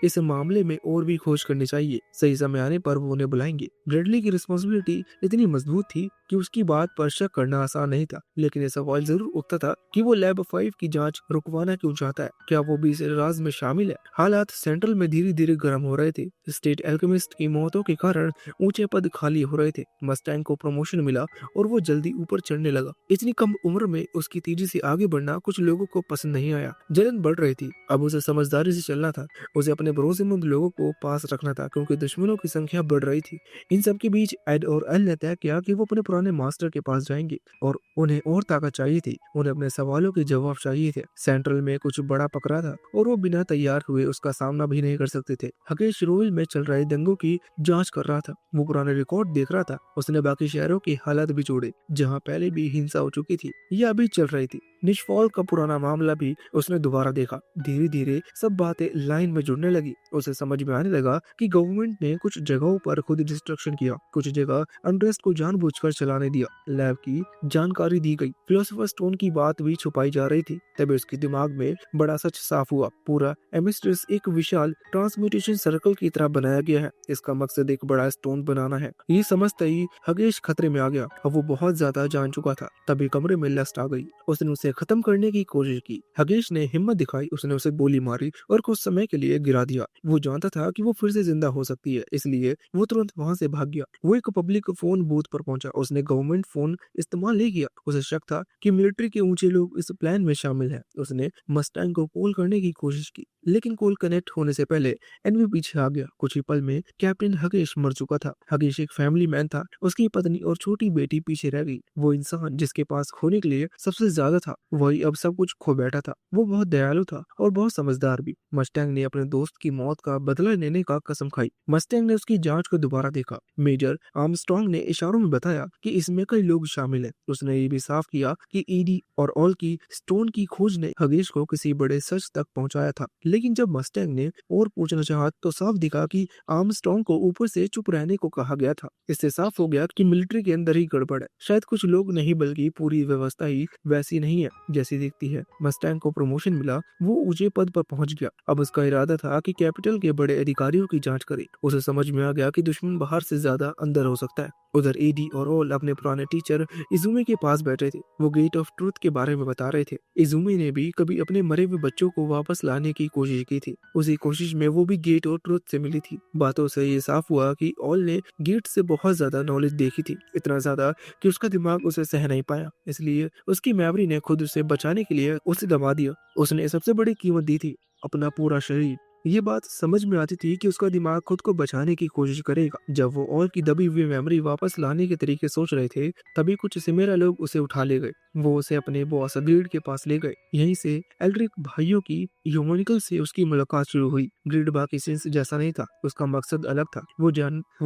इस मामले में और भी खोज करनी चाहिए। सही समय आने पर वो उन्हें बुलाएंगे। ब्रेडली की रिस्पॉन्सिबिलिटी इतनी मजबूत थी कि उसकी बात पर शक करना आसान नहीं था, लेकिन ये सवाल जरूर उठता था कि वो लैब 5 की जांच रुकवाना क्यों चाहता है। क्या वो भी इस राज में शामिल है? हालात सेंट्रल में धीरे धीरे गर्म हो रहे थे। स्टेट एल्केमिस्ट की मौतों के कारण ऊंचे पद खाली हो रहे थे। मस्टैंग को प्रमोशन मिला और वो जल्दी ऊपर चढ़ने लगा। इतनी कम उम्र में उसकी तेजी से आगे बढ़ना कुछ लोगों को पसंद नहीं आया। जलन बढ़ रही थी। अब उसे समझदारी से चलना था। उसे अपने भरोसेमंद लोगों को पास रखना था, क्योंकि दुश्मनों की संख्या बढ़ रही थी। इन सब के बीच एड और एल ने तय किया कि वो अपने पुराने मास्टर के पास जाएंगे और उन्हें और ताकत चाहिए थी। उन्हें अपने सवालों के जवाब चाहिए थे। सेंट्रल में कुछ बड़ा पकड़ा था और वो बिना तैयार हुए उसका सामना भी नहीं कर सकते थे। हकेश रोल में चल रहे दंगों की जांच कर रहा था। वो पुराने रिकॉर्ड देख रहा था। उसने बाकी शहरों की हालत भी जोड़े जहां पहले भी हिंसा हो चुकी थी या अभी चल रही थी। निष्फॉल का पुराना मामला भी उसने दोबारा देखा। धीरे धीरे सब बातें लाइन में जुड़ने लगी। उसे समझ में आने लगा कि गवर्नमेंट ने कुछ जगहों पर खुद डिस्ट्रक्शन किया, कुछ जगह अनरेस्ट को जानबूझकर चलाने दिया। लैब की जानकारी दी गई, फिलोसोफर स्टोन की बात भी छुपाई जा रही थी। तभी उसके दिमाग में बड़ा सच साफ हुआ। पूरा एमिस्ट्रिस एक विशाल ट्रांसम्यूटेशन सर्कल की तरह बनाया गया है। इसका मकसद एक बड़ा स्टोन बनाना है। ये समझते ही हगेश खतरे में आ गया। अब वो बहुत ज्यादा जान चुका था। तभी कमरे में लस्ट आ गई। उसने उसे खत्म करने की कोशिश की। हगेश ने हिम्मत दिखाई। उसने उसे गोली मारी और कुछ समय के लिए गिरा दिया। वो जानता था कि वो फिर से जिंदा हो सकती है, इसलिए वो तुरंत वहां से भाग गया। वो एक पब्लिक फोन बूथ पर पहुंचा। उसने गवर्नमेंट फोन इस्तेमाल नहीं किया। उसे शक था कि मिलिट्री के ऊंचे लोग इस प्लान में शामिल हैं। उसने मस्टैंग को कॉल करने की कोशिश की, लेकिन कॉल कनेक्ट होने से पहले एनवी पीछे आ गया। कुछ ही पल में कैप्टन हगेश मर चुका था। हगेश एक फैमिली मैन था। उसकी पत्नी और छोटी बेटी पीछे रह गई। वो इंसान जिसके पास खोने के लिए सबसे ज्यादा था, वही अब सब कुछ खो बैठा था। वो बहुत दयालु था और बहुत समझदार भी। मस्टैंग ने अपने दोस्त की मौत का बदला लेने का कसम खाई। मस्टैंग ने उसकी जांच को दोबारा देखा। मेजर आर्मस्ट्रॉन्ग ने इशारों में बताया कि इसमें कई लोग शामिल हैं। उसने ये भी साफ किया कि ईडी और ऑल की स्टोन की खोज ने हगेश को किसी बड़े सच तक पहुंचाया था। लेकिन जब मस्टैंग ने और पूछना चाहा तो साफ दिखा कि आर्मस्ट्रॉन्ग को ऊपर से चुप रहने को कहा गया था। इससे साफ हो गया कि मिलिट्री के अंदर ही गड़बड़ है। शायद कुछ लोग नहीं, बल्कि पूरी व्यवस्था ही वैसी नहीं है जैसी दिखती है। मस्टैंग को प्रमोशन मिला। वो ऊंचे पद पर पहुंच गया। अब उसका इरादा था कि कैपिटल के बड़े अधिकारियों की जांच करे। उसे समझ में आ गया कि दुश्मन बाहर से ज्यादा अंदर हो सकता है। उधर एडी और ऑल अपने पुराने टीचर इजुमे के पास बैठे थे। वो गेट ऑफ ट्रूथ के बारे में बता रहे थे। इजुमे ने भी कभी अपने मरे हुए बच्चों को वापस लाने की कोशिश की थी। उसी कोशिश में वो भी गेट ऑफ ट्रूथ से मिली थी। बातों से ये साफ हुआ कि ऑल ने गेट से बहुत ज्यादा नॉलेज देखी थी, इतना ज्यादा कि उसका दिमाग उसे सह नहीं पाया। इसलिए उसकी मेमोरी ने खुद उसे बचाने के लिए उसे दबा दिया। उसने सबसे बड़ी कीमत दी थी, अपना पूरा शरीर। ये बात समझ में आती थी कि उसका दिमाग खुद को बचाने की कोशिश करेगा। जब वो और की दबी हुई मेमोरी वापस लाने के तरीके सोच रहे थे, तभी कुछ सिमेरा लोग उसे उठा ले गए। वो उसे अपने बॉस ग्रीड के पास ले गए। यहीं से एल्ड्रिक भाइयों की ह्यूमनिकल से उसकी मुलाकात शुरू हुई। ग्रीड बाकी सिंस जैसा नहीं था। उसका मकसद अलग था। वो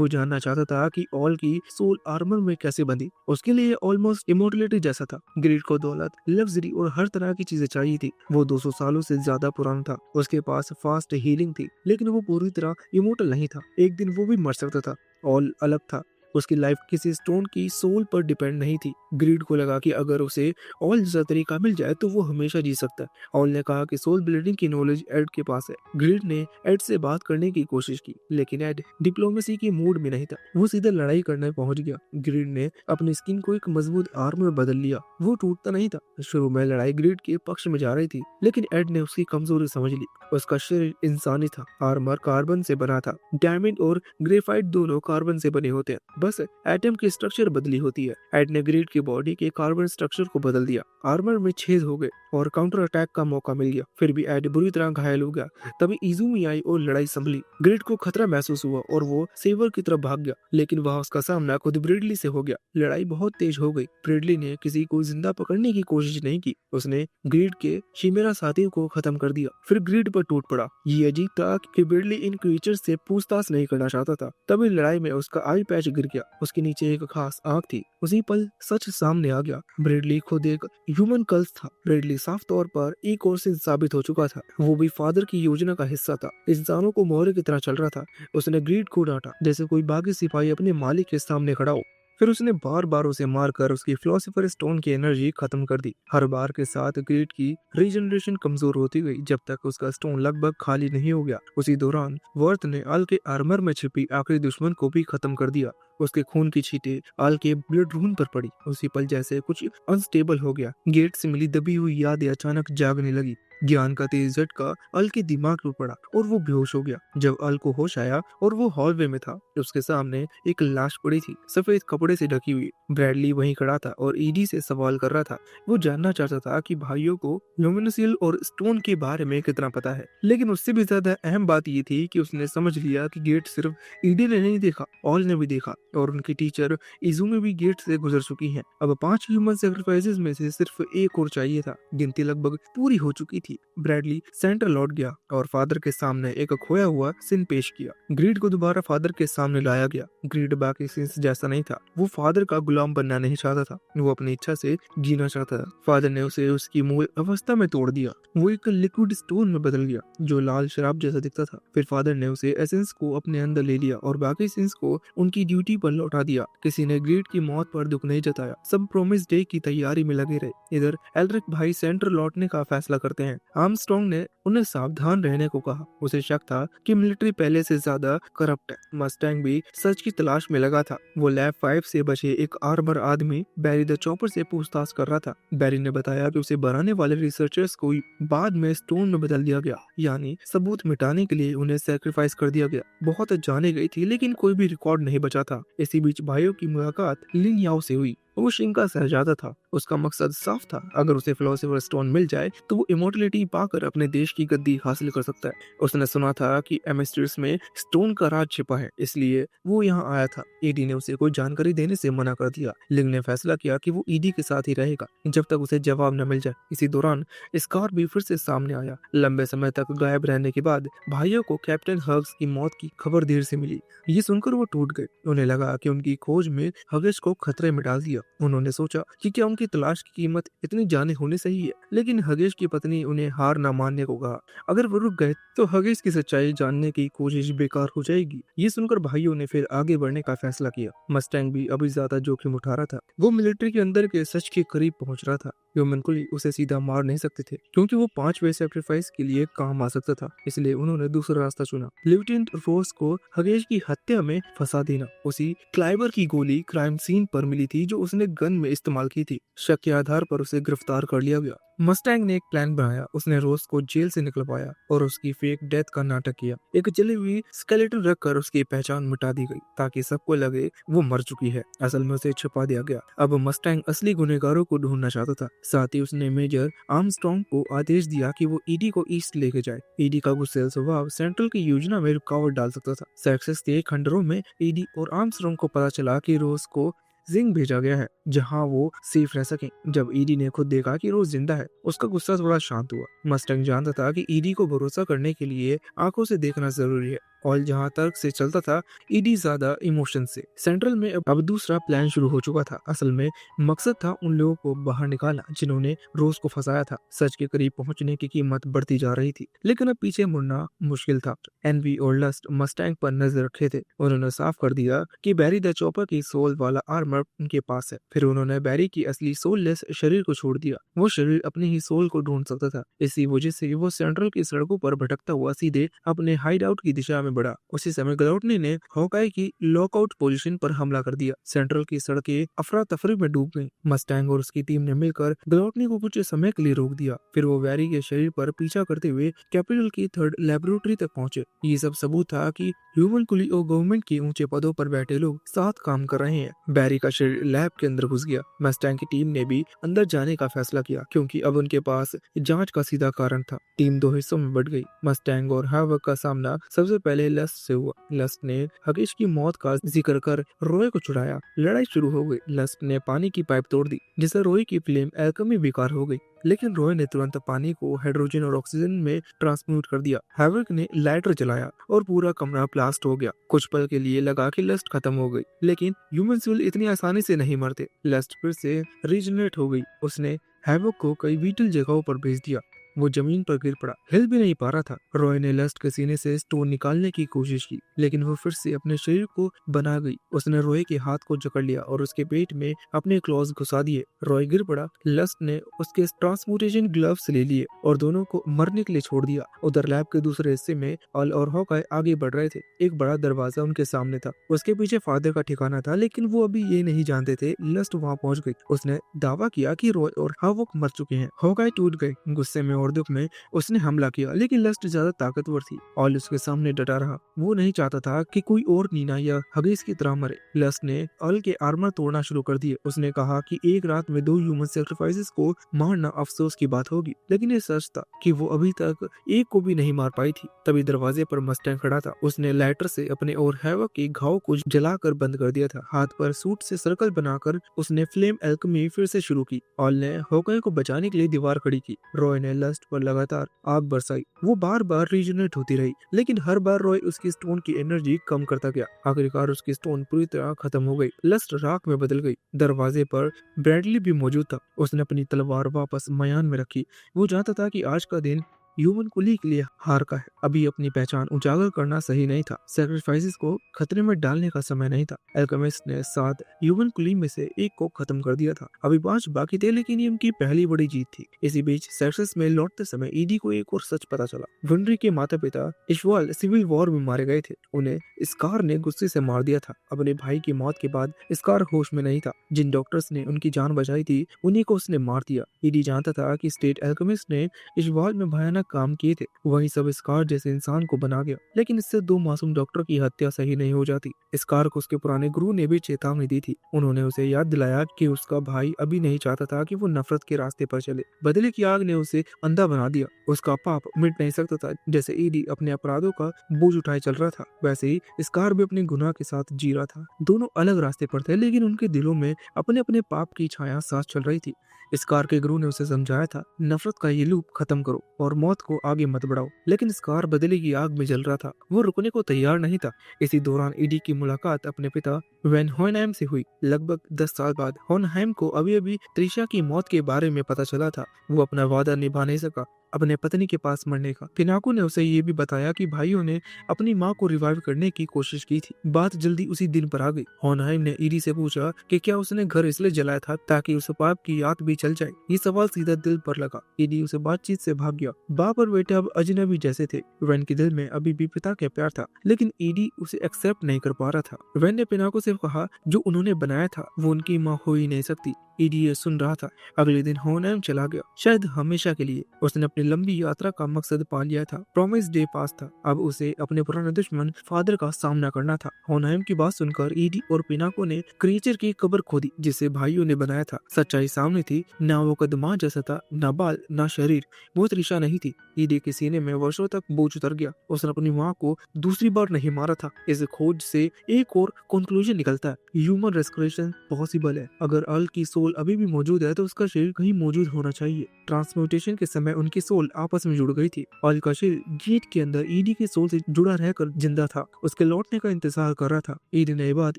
जानना चाहता था कि ऑल की सोल आर्मर में कैसे बंधी। उसके लिए ऑलमोस्ट इमोर्टलिटी जैसा था। ग्रीड को दौलत, लग्जरी और हर तरह की चीजें चाहिए थी। वो 200 सालों से ज्यादा पुराना था। उसके पास फास्ट हीलिंग थी, लेकिन वो पूरी तरह इमोर्टल नहीं था। एक दिन वो भी मर सकता था। ऑल अलग था। उसकी लाइफ किसी स्टोन की सोल पर डिपेंड नहीं थी। ग्रीड को लगा कि अगर उसे ऑल जैसा तरीका मिल जाए तो वो हमेशा जी सकता है। ऑल ने कहा कि सोल ब्लीडिंग की नॉलेज एड के पास है। ग्रीड ने एड से बात करने की कोशिश की, लेकिन एड डिप्लोमेसी के मूड में नहीं था। वो सीधे लड़ाई करने पहुंच गया। ग्रीड ने अपनी स्किन को एक मजबूत आर्म में बदल लिया। वो टूटता नहीं था। शुरू में लड़ाई ग्रीड के पक्ष में जा रही थी, लेकिन एड ने उसकी कमजोरी समझ ली। उसका शरीर इंसानी था। आर्मर कार्बन से बना था। डायमंड और ग्रेफाइट दोनों कार्बन से बने होते हैं, बस एटम की स्ट्रक्चर बदली होती है। एड ने ग्रीड की बॉडी के कार्बन स्ट्रक्चर को बदल दिया। आर्मर में छेद हो गए और काउंटर अटैक का मौका मिल गया। फिर भी एड बुरी तरह घायल हो गया। तभी इजुमी आई और लड़ाई संभली। ग्रीड को खतरा महसूस हुआ और वो सेवर की तरफ भाग गया, लेकिन वहां उसका सामना खुद ब्रिडली से हो गया। लड़ाई बहुत तेज हो गई। ब्रिडली ने किसी को जिंदा पकड़ने की कोशिश नहीं की। उसने ग्रीड के शिमेरा साथियों को खत्म कर दिया, फिर ग्रीड पर टूट पड़ा। ये अजीब था कि ब्रिडली इन क्रीचर से पूछताछ नहीं करना चाहता था। तभी लड़ाई में उसका आई पैच गिर गया। उसके नीचे एक खास आंख थी। उसी पल सच सामने आ गया। ब्रेडली खुद एक ह्यूमन कल्स था। ब्रेडली साफ तौर पर एक और से साबित हो चुका था। वो भी फादर की योजना का हिस्सा था। इंसानों को मोहरे की तरह चल रहा था। उसने ग्रीड को डांटा जैसे कोई बागी सिपाही अपने मालिक के सामने खड़ा हो। फिर उसने बार बार उसे मारकर उसकी फिलोसोफर स्टोन की एनर्जी खत्म कर दी। हर बार के साथ ग्रेड की रीजनरेशन कमजोर होती गई जब तक उसका स्टोन लगभग खाली नहीं हो गया। उसी दौरान वर्थ ने अल के आर्मर में छिपी आखिरी दुश्मन को भी खत्म कर दिया। उसके खून की छींटे अल के ब्लड रून पर पड़ी। उसी पल जैसे कुछ अनस्टेबल हो गया। गेट से मिली दबी हुई यादें अचानक जागने लगी। ज्ञान का तेज झटका अल के दिमाग पर पड़ा और वो बेहोश हो गया। जब अल को होश आया और वो हॉलवे में था, उसके सामने एक लाश पड़ी थी, सफेद कपड़े से ढकी हुई। ब्रैडली वहीं खड़ा था और ईडी से सवाल कर रहा था। वो जानना चाहता था कि भाइयों को ल्यूमिनसिल और स्टोन के बारे में कितना पता है। लेकिन उससे भी ज्यादा अहम बात ये थी कि उसने समझ लिया कि गेट सिर्फ ईडी ने नहीं देखा, ऑल ने भी देखा और उनकी टीचर इजुमी भी गेट से गुजर चुकी हैं। अब 5 ह्यूमन सेक्रीफाइसेस में से सिर्फ एक और चाहिए था। गिनती लगभग पूरी हो चुकी थी। ब्रैडली सेंटर लौट गया और फादर के सामने एक खोया हुआ सिन पेश किया। ग्रीड को दोबारा फादर के सामने लाया गया। ग्रीड बाकी सिंस जैसा नहीं था। वो फादर का गुलाम बनना नहीं चाहता था, वो अपनी इच्छा से जीना चाहता था। फादर ने उसे उसकी मूल अवस्था में तोड़ दिया। वो एक लिक्विड स्टोन में बदल गया जो लाल शराब जैसा दिखता था। फिर फादर ने उसे एसेंस को अपने अंदर ले लिया और बाकी सिंस को उनकी ड्यूटी पर लौटा दिया। किसी ने ग्रीड की मौत पर दुख नहीं जताया। सब प्रोमिस डे की तैयारी में लगे रहे। इधर एल्ड्रिक भाई सेंटर लौटने का फैसला करते हैं। आर्मस्ट्रॉन्ग ने उन्हें सावधान रहने को कहा। उसे शक था कि मिलिट्री पहले से ज्यादा करप्ट है। मस्टैंग भी सच की तलाश में लगा था। वो लैब 5 से बचे एक आर्मर आदमी बैरी द चॉपर से पूछताछ कर रहा था। बैरी ने बताया कि उसे बनाने वाले रिसर्चर्स को बाद में स्टोन में बदल दिया गया, यानी सबूत मिटाने के लिए उन्हें सैक्रिफाइस कर दिया गया। बहुत जाने गई थी लेकिन कोई भी रिकॉर्ड नहीं बचा था। इसी बीच भाइयों की मुलाकात लिन याओ से हुई। वो शिंग का शहजादा था। उसका मकसद साफ था, अगर उसे फिलोसोफर स्टोन मिल जाए तो वो इमोर्टलिटी पाकर अपने देश की गद्दी हासिल कर सकता है। उसने सुना था कि एमेस्ट्रिस में स्टोन का राज छिपा है, इसलिए वो यहाँ आया था। ईडी ने उसे कोई जानकारी देने से मना कर दिया। लिंग ने फैसला किया कि वो ईडी के साथ ही रहेगा जब तक उसे जवाब न मिल जाए। इसी दौरान स्कार भी फिर से सामने आया। लंबे समय तक गायब रहने के बाद भाइयों को कैप्टन हग्स की मौत की खबर देर से मिली। ये सुनकर वो टूट गए। उन्हें लगा कि उनकी खोज में हगेश को खतरे में डाल दिया। उन्होंने सोचा कि क्या उनकी तलाश की कीमत इतनी जाने होनी सही है, लेकिन हगेश की पत्नी उन्हें हार न मानने को कहा। अगर वो रुक गए तो हगेश की सच्चाई जानने की कोशिश बेकार हो जाएगी। ये सुनकर भाइयों ने फिर आगे बढ़ने का फैसला किया। मस्टैंग भी अभी ज्यादा जोखिम उठा रहा था। वो मिलिट्री के अंदर के सच के करीब पहुंच रहा था। ह्यूमनकुली उसे सीधा मार नहीं सकते थे क्योंकि वो 5 वे सैक्रिफाइस के लिए काम आ सकता था। इसलिए उन्होंने दूसरा रास्ता चुना, लेफ्टिनेंट रोस को हगेश की हत्या में फंसा देना। उसी क्लाइबर की गोली क्राइम सीन पर मिली थी जो उसने गन में इस्तेमाल की थी। शक के आधार पर उसे गिरफ्तार कर लिया गया। मस्टैंग ने एक प्लान बनाया। उसने रोज को जेल से निकलवाया और उसकी फेक डेथ का नाटक किया। एक जली हुई स्केलेटन रखकर उसकी पहचान मिटा दी गई ताकि सबको लगे वो मर चुकी है। असल में उसे छुपा दिया गया। अब मस्टैंग असली गुनहगारों को ढूंढना चाहता था। साथ ही उसने मेजर आर्मस्ट्रॉन्ग को आदेश दिया कि वो ईडी को ईस्ट लेके जाए। ईडी का गुस्सेल स्वभाव सेंट्रल की योजना में रुकावट डाल सकता था। सक्सेस के खंडरों में ईडी और आर्मस्ट्रॉन्ग को पता चला कि रोज को जिंग भेजा गया है जहां वो सेफ रह सके। जब ईडी ने खुद देखा कि रोज जिंदा है, उसका गुस्सा थोड़ा शांत हुआ। मस्टैंग जानता था कि ईडी को भरोसा करने के लिए आंखों से देखना जरूरी है और जहां तर्क से चलता था, ईडी ज्यादा इमोशन से। सेंट्रल में अब दूसरा प्लान शुरू हो चुका था। असल में मकसद था उन लोगों को बाहर निकालना जिन्होंने रोज को फंसाया था। सच के करीब पहुंचने की कीमत बढ़ती जा रही थी, लेकिन अब पीछे मुड़ना मुश्किल था। एनवी और लस्ट मस्टैंग पर नजर रखे थे। उन्होंने साफ कर दिया कि बैरी द चॉपर की सोल वाला आर्मर उनके पास है। फिर उन्होंने बैरी की असली सोललेस शरीर को छोड़ दिया। वो शरीर अपनी ही सोल को ढूंढ सकता था। इसी वजह से वो सेंट्रल की सड़कों पर भटकता हुआ सीधे अपने हाइड आउट की दिशा में बढ़ा। उसी समय ग्लाउटनी ने हॉकाई की लॉकआउट पोजीशन पर हमला कर दिया। सेंट्रल की सड़कें अफरा तफरी में डूब गईं। मस्टैंग और उसकी टीम ने मिलकर ग्लाउटनी को कुछ समय के लिए रोक दिया। फिर वो बैरी के शरीर पर पीछा करते हुए कैपिटल की 3rd लेबोरेटरी तक पहुंचे। ये सब सबूत था कि ह्यूमन कुली और गवर्नमेंट के ऊंचे पदों पर बैठे लोग साथ काम कर रहे हैं। बैरी का शरीर लैब के अंदर घुस गया। मस्टैंग की टीम ने भी अंदर जाने का फैसला किया क्योंकि अब उनके पास जांच का सीधा कारण था। टीम 2 हिस्सों में बढ़ गई। मस्टैंग और हैवक का सामना सबसे पहले लस्ट से हुआ। लस्ट ने हगेश की मौत का जिक्र कर रॉय को छुड़ाया। लड़ाई शुरू हो गई। लस्ट ने पानी की पाइप तोड़ दी जिससे रॉय की फ्लेम एल्केमी बेकार हो गई, लेकिन रॉय ने तुरंत पानी को हाइड्रोजन और ऑक्सीजन में ट्रांसम्यूट कर दिया। हैवक ने लाइटर जलाया और पूरा कमरा ब्लास्ट हो गया। कुछ पल के लिए लगा कि लस्ट खत्म हो गई, लेकिन ह्यूमन सोल इतनी आसानी से नहीं मरते। लस्ट फिर से रीजनरेट हो गई। उसने हैवक को कई विटल जगहों पर भेज दिया। वो जमीन पर गिर पड़ा, हिल भी नहीं पा रहा था। रॉय ने लस्ट के सीने से स्टोन निकालने की कोशिश की, लेकिन वो फिर से अपने शरीर को बना गई। उसने रॉय के हाथ को जकड़ लिया और उसके पेट में अपने क्लॉज घुसा दिए। रॉय गिर पड़ा। लस्ट ने उसके ट्रांसम्यूटेशन ग्लव्स ले लिए और दोनों को मरने के लिए छोड़ दिया। उधर लैब के दूसरे हिस्से में अल और हॉकाई आगे बढ़ रहे थे। एक बड़ा दरवाजा उनके सामने था। उसके पीछे फादर का ठिकाना था, लेकिन वो अभी ये नहीं जानते थे लस्ट वहाँ पहुंच गई। उसने दावा किया कि रॉय और हावक मर चुके हैं। हॉकाई टूट गए। गुस्से में और दुख में उसने हमला किया, लेकिन लस्ट ज्यादा ताकतवर थी और उसके सामने डटा रहा। वो नहीं चाहता था कि कोई और नीना या हगीज की तरह मरे। लस्ट ने अल के आर्मर तोड़ना शुरू कर दिए। उसने कहा कि एक रात में 2 ह्यूमन सैक्रिफाइसेस को मारना अफसोस की बात होगी, लेकिन ये सच था कि वो अभी तक एक को भी नहीं मार पाई थी। तभी दरवाजे पर मस्टैंग खड़ा था। उसने लाइटर से अपने और हैवक के घाव को जलाकर बंद कर दिया था। हाथ पर सूट से सर्कल बनाकर उसने फ्लेम एल्केमी फिर से शुरू की। ऑल ने हॉकाई को बचाने के लिए दीवार खड़ी की। रॉय ने लस्ट पर लगातार आग बरसाई। वो बार बार रीजनरेट होती रही, लेकिन हर बार रॉय उसकी स्टोन की एनर्जी कम करता गया। आखिरकार उसकी स्टोन पूरी तरह खत्म हो गई। लस्ट राख में बदल गई। दरवाजे पर ब्रैडली भी मौजूद था। उसने अपनी तलवार वापस मयान में रखी। वो जानता था कि आज का दिन ह्यूमन कुली के लिए हार का है। अभी अपनी पहचान उजागर करना सही नहीं था। सैक्रिफाइसेस को खतरे में डालने का समय नहीं था। एल्केमिस्ट ने 7 ह्यूमन कुली में से एक को खत्म कर दिया था। अभी 5 बाकी थे, लेकिन ये उनकी पहली बड़ी जीत थी। इसी बीच सेक्सस में लौटते समय ईडी को एक और सच पता चला। विनरी के माता पिता इशवाल सिविल वॉर में मारे गए थे। उन्हें स्कार ने गुस्से से मार दिया था। अपने भाई की मौत के बाद स्कार होश में नहीं था। जिन डॉक्टर्स ने उनकी जान बचाई थी, उन्हीं को उसने मार दिया। ईडी जानता था कि स्टेट एल्केमिस्ट ने इशवाल में भयानक काम किए थे। वही सब स्कार जैसे इंसान को बना गया, लेकिन इससे 2 मासूम डॉक्टर की हत्या सही नहीं हो जाती। स्कार को उसके पुराने गुरु ने भी चेतावनी दी थी। उन्होंने उसे याद दिलाया कि उसका भाई अभी नहीं चाहता था कि वो नफरत के रास्ते पर चले। बदले की आग ने उसे अंधा बना दिया। उसका पाप मिट नहीं सकता था। जैसे ईडी अपने अपराधों का बोझ उठाए चल रहा था, वैसे ही स्कार भी अपने गुनाह के साथ जी रहा था। दोनों अलग रास्ते पर थे, लेकिन उनके दिलों में अपने अपने पाप की छाया साथ चल रही थी। स्कार के गुरु ने उसे समझाया था, नफरत का ये लूप खत्म करो और मौत को आगे मत बढ़ाओ। लेकिन स्कार बदले की आग में जल रहा था। वो रुकने को तैयार नहीं था। इसी दौरान ईडी की मुलाकात अपने पिता वैन होनहाइम से हुई। लगभग 10 साल बाद होनहाइम को अभी अभी त्रिशा की मौत के बारे में पता चला था। वो अपना वादा निभा नहीं सका अपने पत्नी के पास मरने का। पिनाको ने उसे ये भी बताया कि भाइयों ने अपनी माँ को रिवाइव करने की कोशिश की थी। बात जल्दी उसी दिन पर आ गई। होनहाइम ने ईडी से पूछा कि क्या उसने घर इसलिए जलाया था ताकि उस पाप की याद भी चल जाए। ये सवाल सीधा दिल पर लगा। ईडी उसे बातचीत से भाग गया। बाप और बेटा अब अजनबी जैसे थे। वैन के दिल में अभी भी पिता का प्यार था, लेकिन ईडी उसे एक्सेप्ट नहीं कर पा रहा था। वैन ने पिनाको से कहा जो उन्होंने बनाया था वो उनकी माँ हो ही नहीं सकती। ईडी ये सुन रहा था। अगले दिन होनहाइम चला गया, शायद हमेशा के लिए। उसने अपनी लंबी यात्रा का मकसद पा लिया था। प्रॉमिस डे पास था। अब उसे अपने पुराने दुश्मन फादर का सामना करना था। होनहाइम की बात सुनकर ईडी और पिनाको ने क्रिएचर की कब्र खोदी जिसे भाइयों ने बनाया था। सच्चाई सामने थी। ना वो कदमा जैसा था, ना बाल, ना शरीर। वो त्रिशा नहीं थी। ईडी के सीने में वर्षों तक बोझ उतर गया। उसने अपनी माँ को दूसरी बार नहीं मारा था। इस खोज से एक और कंक्लूजन निकलता है, ह्यूमन रेस्क्रेशन पॉसिबल है। अगर अल की सोल अभी भी मौजूद है तो उसका शरीर कहीं मौजूद होना चाहिए। ट्रांसम्यूटेशन के समय उनकी सोल आपस में जुड़ गई थी। अल का शरीर गेट के अंदर ईडी के सोल से जुड़ा रहकर जिंदा था। उसके लौटने का इंतजार कर रहा था। ईडी ने ये बात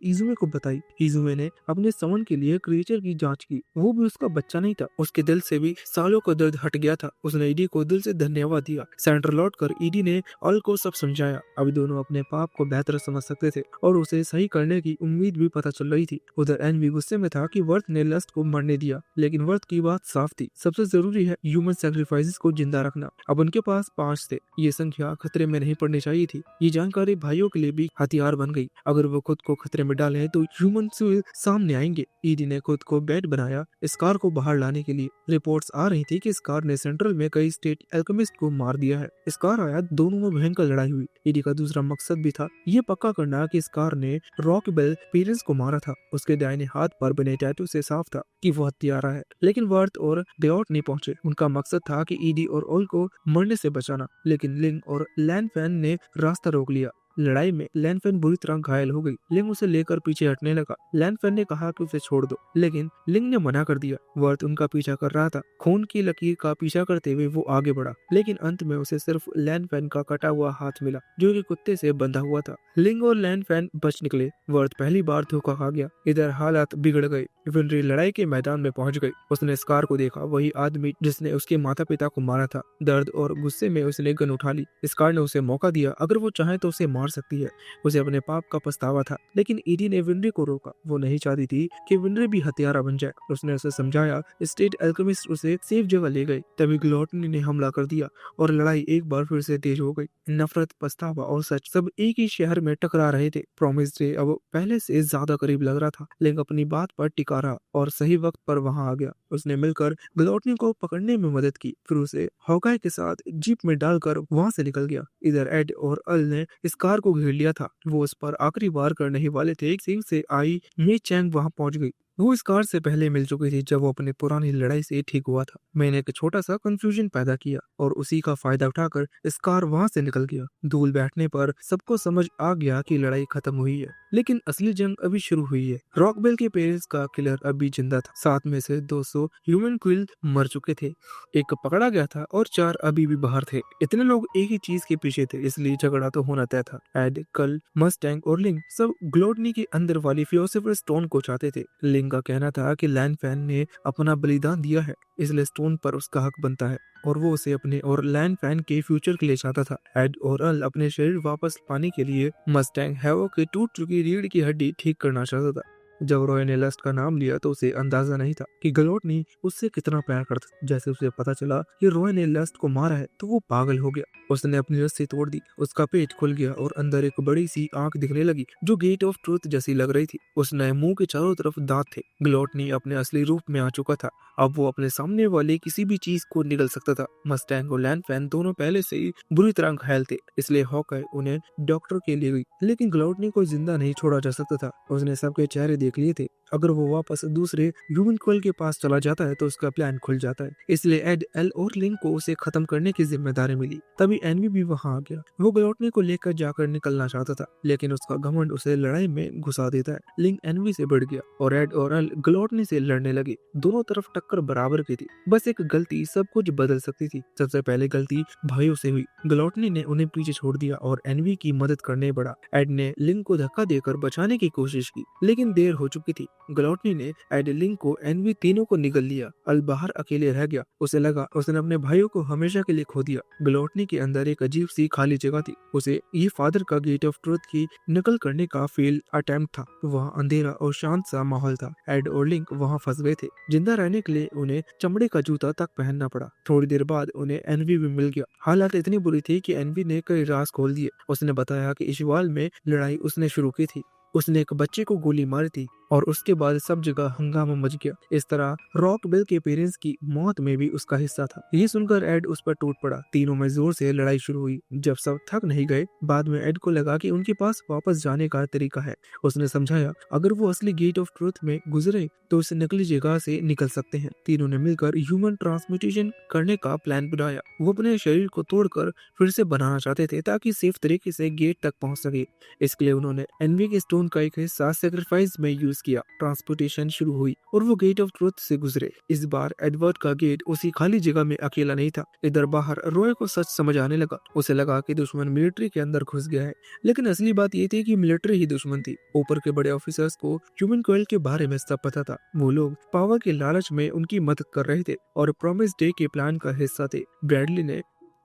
इजुमे को बताई। इजुमे ने अपने समन के लिए क्रिएचर की जांच की। वो भी उसका बच्चा नहीं था। उसके दिल से भी सालों का दर्द हट गया था। उसने ईडी को दिल से धन्यवाद दिया। सेंटर लौट कर ईडी ने अल को सब समझाया। अभी दोनों अपने पाप को बेहतर समझ सकते थे और उसे सही करने की उम्मीद भी पता चल रही थी। उधर एन भी गुस्से में था कि वर्थ ने लस्ट को मरने दिया, लेकिन वर्थ की बात साफ थी। सबसे जरूरी है ह्यूमन सैक्रिफाइसेस को जिंदा रखना। अब उनके पास 5 थे। ये संख्या खतरे में नहीं पड़नी चाहिए थी। ये जानकारी भाइयों के लिए भी हथियार बन गई। अगर वो खुद को खतरे में डाले तो ह्यूमन सामने आएंगे। ईडी ने खुद को बैट बनाया स्कार को बाहर लाने के लिए। रिपोर्ट्स आ रही थी कि स्कार ने सेंट्रल में कई स्टेट एल्केमिस्ट को मार दिया है। स्कार आया, दोनों में भयंकर लड़ाई हुई। ईडी का दूसरा मकसद भी था ये पक्का करना कि स्कार ने रॉकबेल पेरेंट्स को मारा था। उसके दाहिने हाथ पर बने टैटू से साफ था कि वो हत्यारा है। लेकिन वर्थ और डेओट नहीं पहुंचे। उनका मकसद था कि ईडी और ओल को मरने से बचाना, लेकिन लिंग और लैनफैन ने रास्ता रोक लिया। लड़ाई में लैनफेन बुरी तरह घायल हो गई। लिंग उसे लेकर पीछे हटने लगा। लैनफेन ने कहा कि उसे छोड़ दो, लेकिन लिंग ने मना कर दिया। वर्थ उनका पीछा कर रहा था। खून की लकीर का पीछा करते हुए वो आगे बढ़ा, लेकिन अंत में उसे सिर्फ लैनफेन का कटा हुआ हाथ मिला, जो कि कुत्ते से बंधा हुआ था। लिंग और लैनफेन बच निकले। वर्थ पहली बार धोखा खा गया। इधर हालात बिगड़ गए। विनरी लड़ाई के मैदान में पहुंच गई। उसने स्कार को देखा, वही आदमी जिसने उसके माता पिता को मारा था। दर्द और गुस्से में उसने गन उठा ली। स्कार ने उसे मौका दिया, अगर वो चाहे तो उसे मार सकती है। उसे अपने पाप का पछतावा था, लेकिन ईडी ने विनरी को रोका। वो नहीं चाहती थी कि विनरी भी हत्यारा बन जाए। उसने उसे समझाया। स्टेट एल्केमिस्ट उसे सेफ जगह ले गई। तभी ग्लूटनी ने हमला कर दिया और लड़ाई एक बार फिर से तेज हो गई। नफरत, पछतावा और सच सब एक ही शहर में टकरा रहे थे। प्रॉमिस डे अब पहले से ज्यादा करीब लग रहा था। लिंक अपनी बात पर टिका रहा और सही वक्त पर वहां आ गया। उसने मिलकर ग्लूटनी को पकड़ने में मदद की, फिर उसे हॉकाई के साथ जीप में डालकर वहां से निकल गया। इधर एड और अल ने इस कार को घेर लिया था। वो उस पर आखिरी वार करने ही वाले थे। सींग से आई मे चैंग वहां पहुंच गई। वो इस कार से पहले मिल चुकी थी जब वो अपनी पुरानी लड़ाई से ठीक हुआ था। मैंने एक छोटा सा कंफ्यूजन पैदा किया और उसी का फायदा उठाकर इस कार वहां से निकल गया। धूल बैठने पर सबको समझ आ गया कि लड़ाई खत्म हुई है, लेकिन असली जंग अभी शुरू हुई है। रॉकबेल के पेरेंट्स का किलर अभी जिंदा था। 7 में से 200 ह्यूमन क्विल मर चुके थे। एक पकड़ा गया था और 4 अभी भी बाहर थे। इतने लोग एक ही चीज के पीछे थे, इसलिए झगड़ा तो होना तय था। एड, कल, मस्टैंग और लिंग सब ग्लोडनी के अंदर वाली फिलोसोफर स्टोन को चाहते थे। लिंग का कहना था कि लैनफेन ने अपना बलिदान दिया है, इसलिए स्टोन पर उसका हक बनता है और वो उसे अपने और लैनफेन के फ्यूचर के लिए चाहता था। एड और अल अपने शरीर वापस पाने के लिए मस्टैंग हैवो की टूट चुकी रीढ़ की हड्डी ठीक करना चाहता था। जब रॉय ने लस्ट का नाम लिया तो उसे अंदाजा नहीं था कि ग्लोटनी उससे कितना प्यार करता। जैसे उसे पता चला कि रॉय ने लस्ट को मारा है तो वो पागल हो गया। उसने अपनी रस्सी तोड़ दी। उसका पेट खुल गया और अंदर एक बड़ी सी आंख दिखने लगी जो गेट ऑफ ट्रूथ जैसी लग रही थी। उसने मुंह के चारों तरफ दांत थे। ग्लोटनी अपने असली रूप में आ चुका था। अब वो अपने सामने वाले किसी भी चीज को निगल सकता था। मस्टैंग और लैनफेन दोनों पहले से ही बुरी तरह घायल थे, इसलिए हॉकाई उन्हें डॉक्टर के लिए गई। लेकिन ग्लोटनी को जिंदा नहीं छोड़ा जा सकता था। उसने सबके चेहरे देख लिए थे। अगर वो वापस दूसरे ह्यूमन क्वेल के पास चला जाता है तो उसका प्लान खुल जाता है। इसलिए एड, एल और लिंक को उसे खत्म करने की जिम्मेदारी मिली। तभी एनवी भी वहां आ गया। वो ग्लोटनी को लेकर जाकर निकलना चाहता था, लेकिन उसका घमंड उसे लड़ाई में घुसा देता है। लिंक एनवी से बढ़ गया और एड और एल ग्लोटनी से लड़ने लगे। दोनों तरफ टक्कर बराबर की थी। बस एक गलती सब कुछ बदल सकती थी। सबसे पहले गलती भाइयों से हुई। ग्लोटनी ने उन्हें पीछे छोड़ दिया और एनवी की मदद करने बढ़ा। एड ने लिंक को धक्का देकर बचाने की कोशिश की, लेकिन देर हो चुकी थी। ग्लोटनी ने एड, लिंक को, एनवी तीनों को निगल लिया। अल बाहर अकेले रह गया। उसे लगा उसने अपने भाइयों को हमेशा के लिए खो दिया। ग्लोटनी के अंदर एक अजीब सी खाली जगह थी। उसे ये फादर का गेट ऑफ ट्रूथ की नकल करने का फेल अटेम्प्ट था। वहाँ अंधेरा और शांत सा माहौल था। एड और लिंक वहाँ फंस गए थे। जिंदा रहने के लिए उन्हें चमड़े का जूता तक पहनना पड़ा। थोड़ी देर बाद उन्हें एनवी भी मिल गया। हालात इतनी बुरी थी कि एनवी ने कई राज खोल दिए। उसने बताया कि इशवाल में लड़ाई उसने शुरू की थी। उसने एक बच्चे को गोली मारी थी और उसके बाद सब जगह हंगामा मच गया। इस तरह रॉकबेल के पेरेंट्स की मौत में भी उसका हिस्सा था। ये सुनकर एड उस पर टूट पड़ा। तीनों में जोर से लड़ाई शुरू हुई। जब सब थक नहीं गए, बाद में एड को लगा कि उनके पास वापस जाने का तरीका है। उसने समझाया अगर वो असली गेट ऑफ ट्रूथ में गुजरे तो उसे नकली जगह से निकल सकते हैं। तीनों ने मिलकर ह्यूमन ट्रांसम्यूटेशन करने का प्लान बनाया। वो अपने शरीर को तोड़कर फिर से बनाना चाहते थे ताकि सेफ तरीके से गेट तक पहुंच सके। इसके लिए उन्होंने एनवी के स्टोन का एक हिस्सा सेक्रीफाइस में यूज किया। ट्रांसपोर्टेशन शुरू हुई और वो गेट ऑफ ट्रूथ से गुजरे। इस बार एडवर्ड का गेट उसी खाली जगह में अकेला नहीं था। इधर बाहर रॉय को सच समझ आने लगा। उसे लगा कि दुश्मन मिलिट्री के अंदर घुस गया है, लेकिन असली बात ये थी कि मिलिट्री ही दुश्मन थी। ऊपर के बड़े ऑफिसर्स को ह्यूमन कोयल के बारे में सब पता था। वो लोग पावर के लालच में उनकी मदद कर रहे थे और प्रॉमिस डे के प्लान का हिस्सा थे। ब्रैडली ने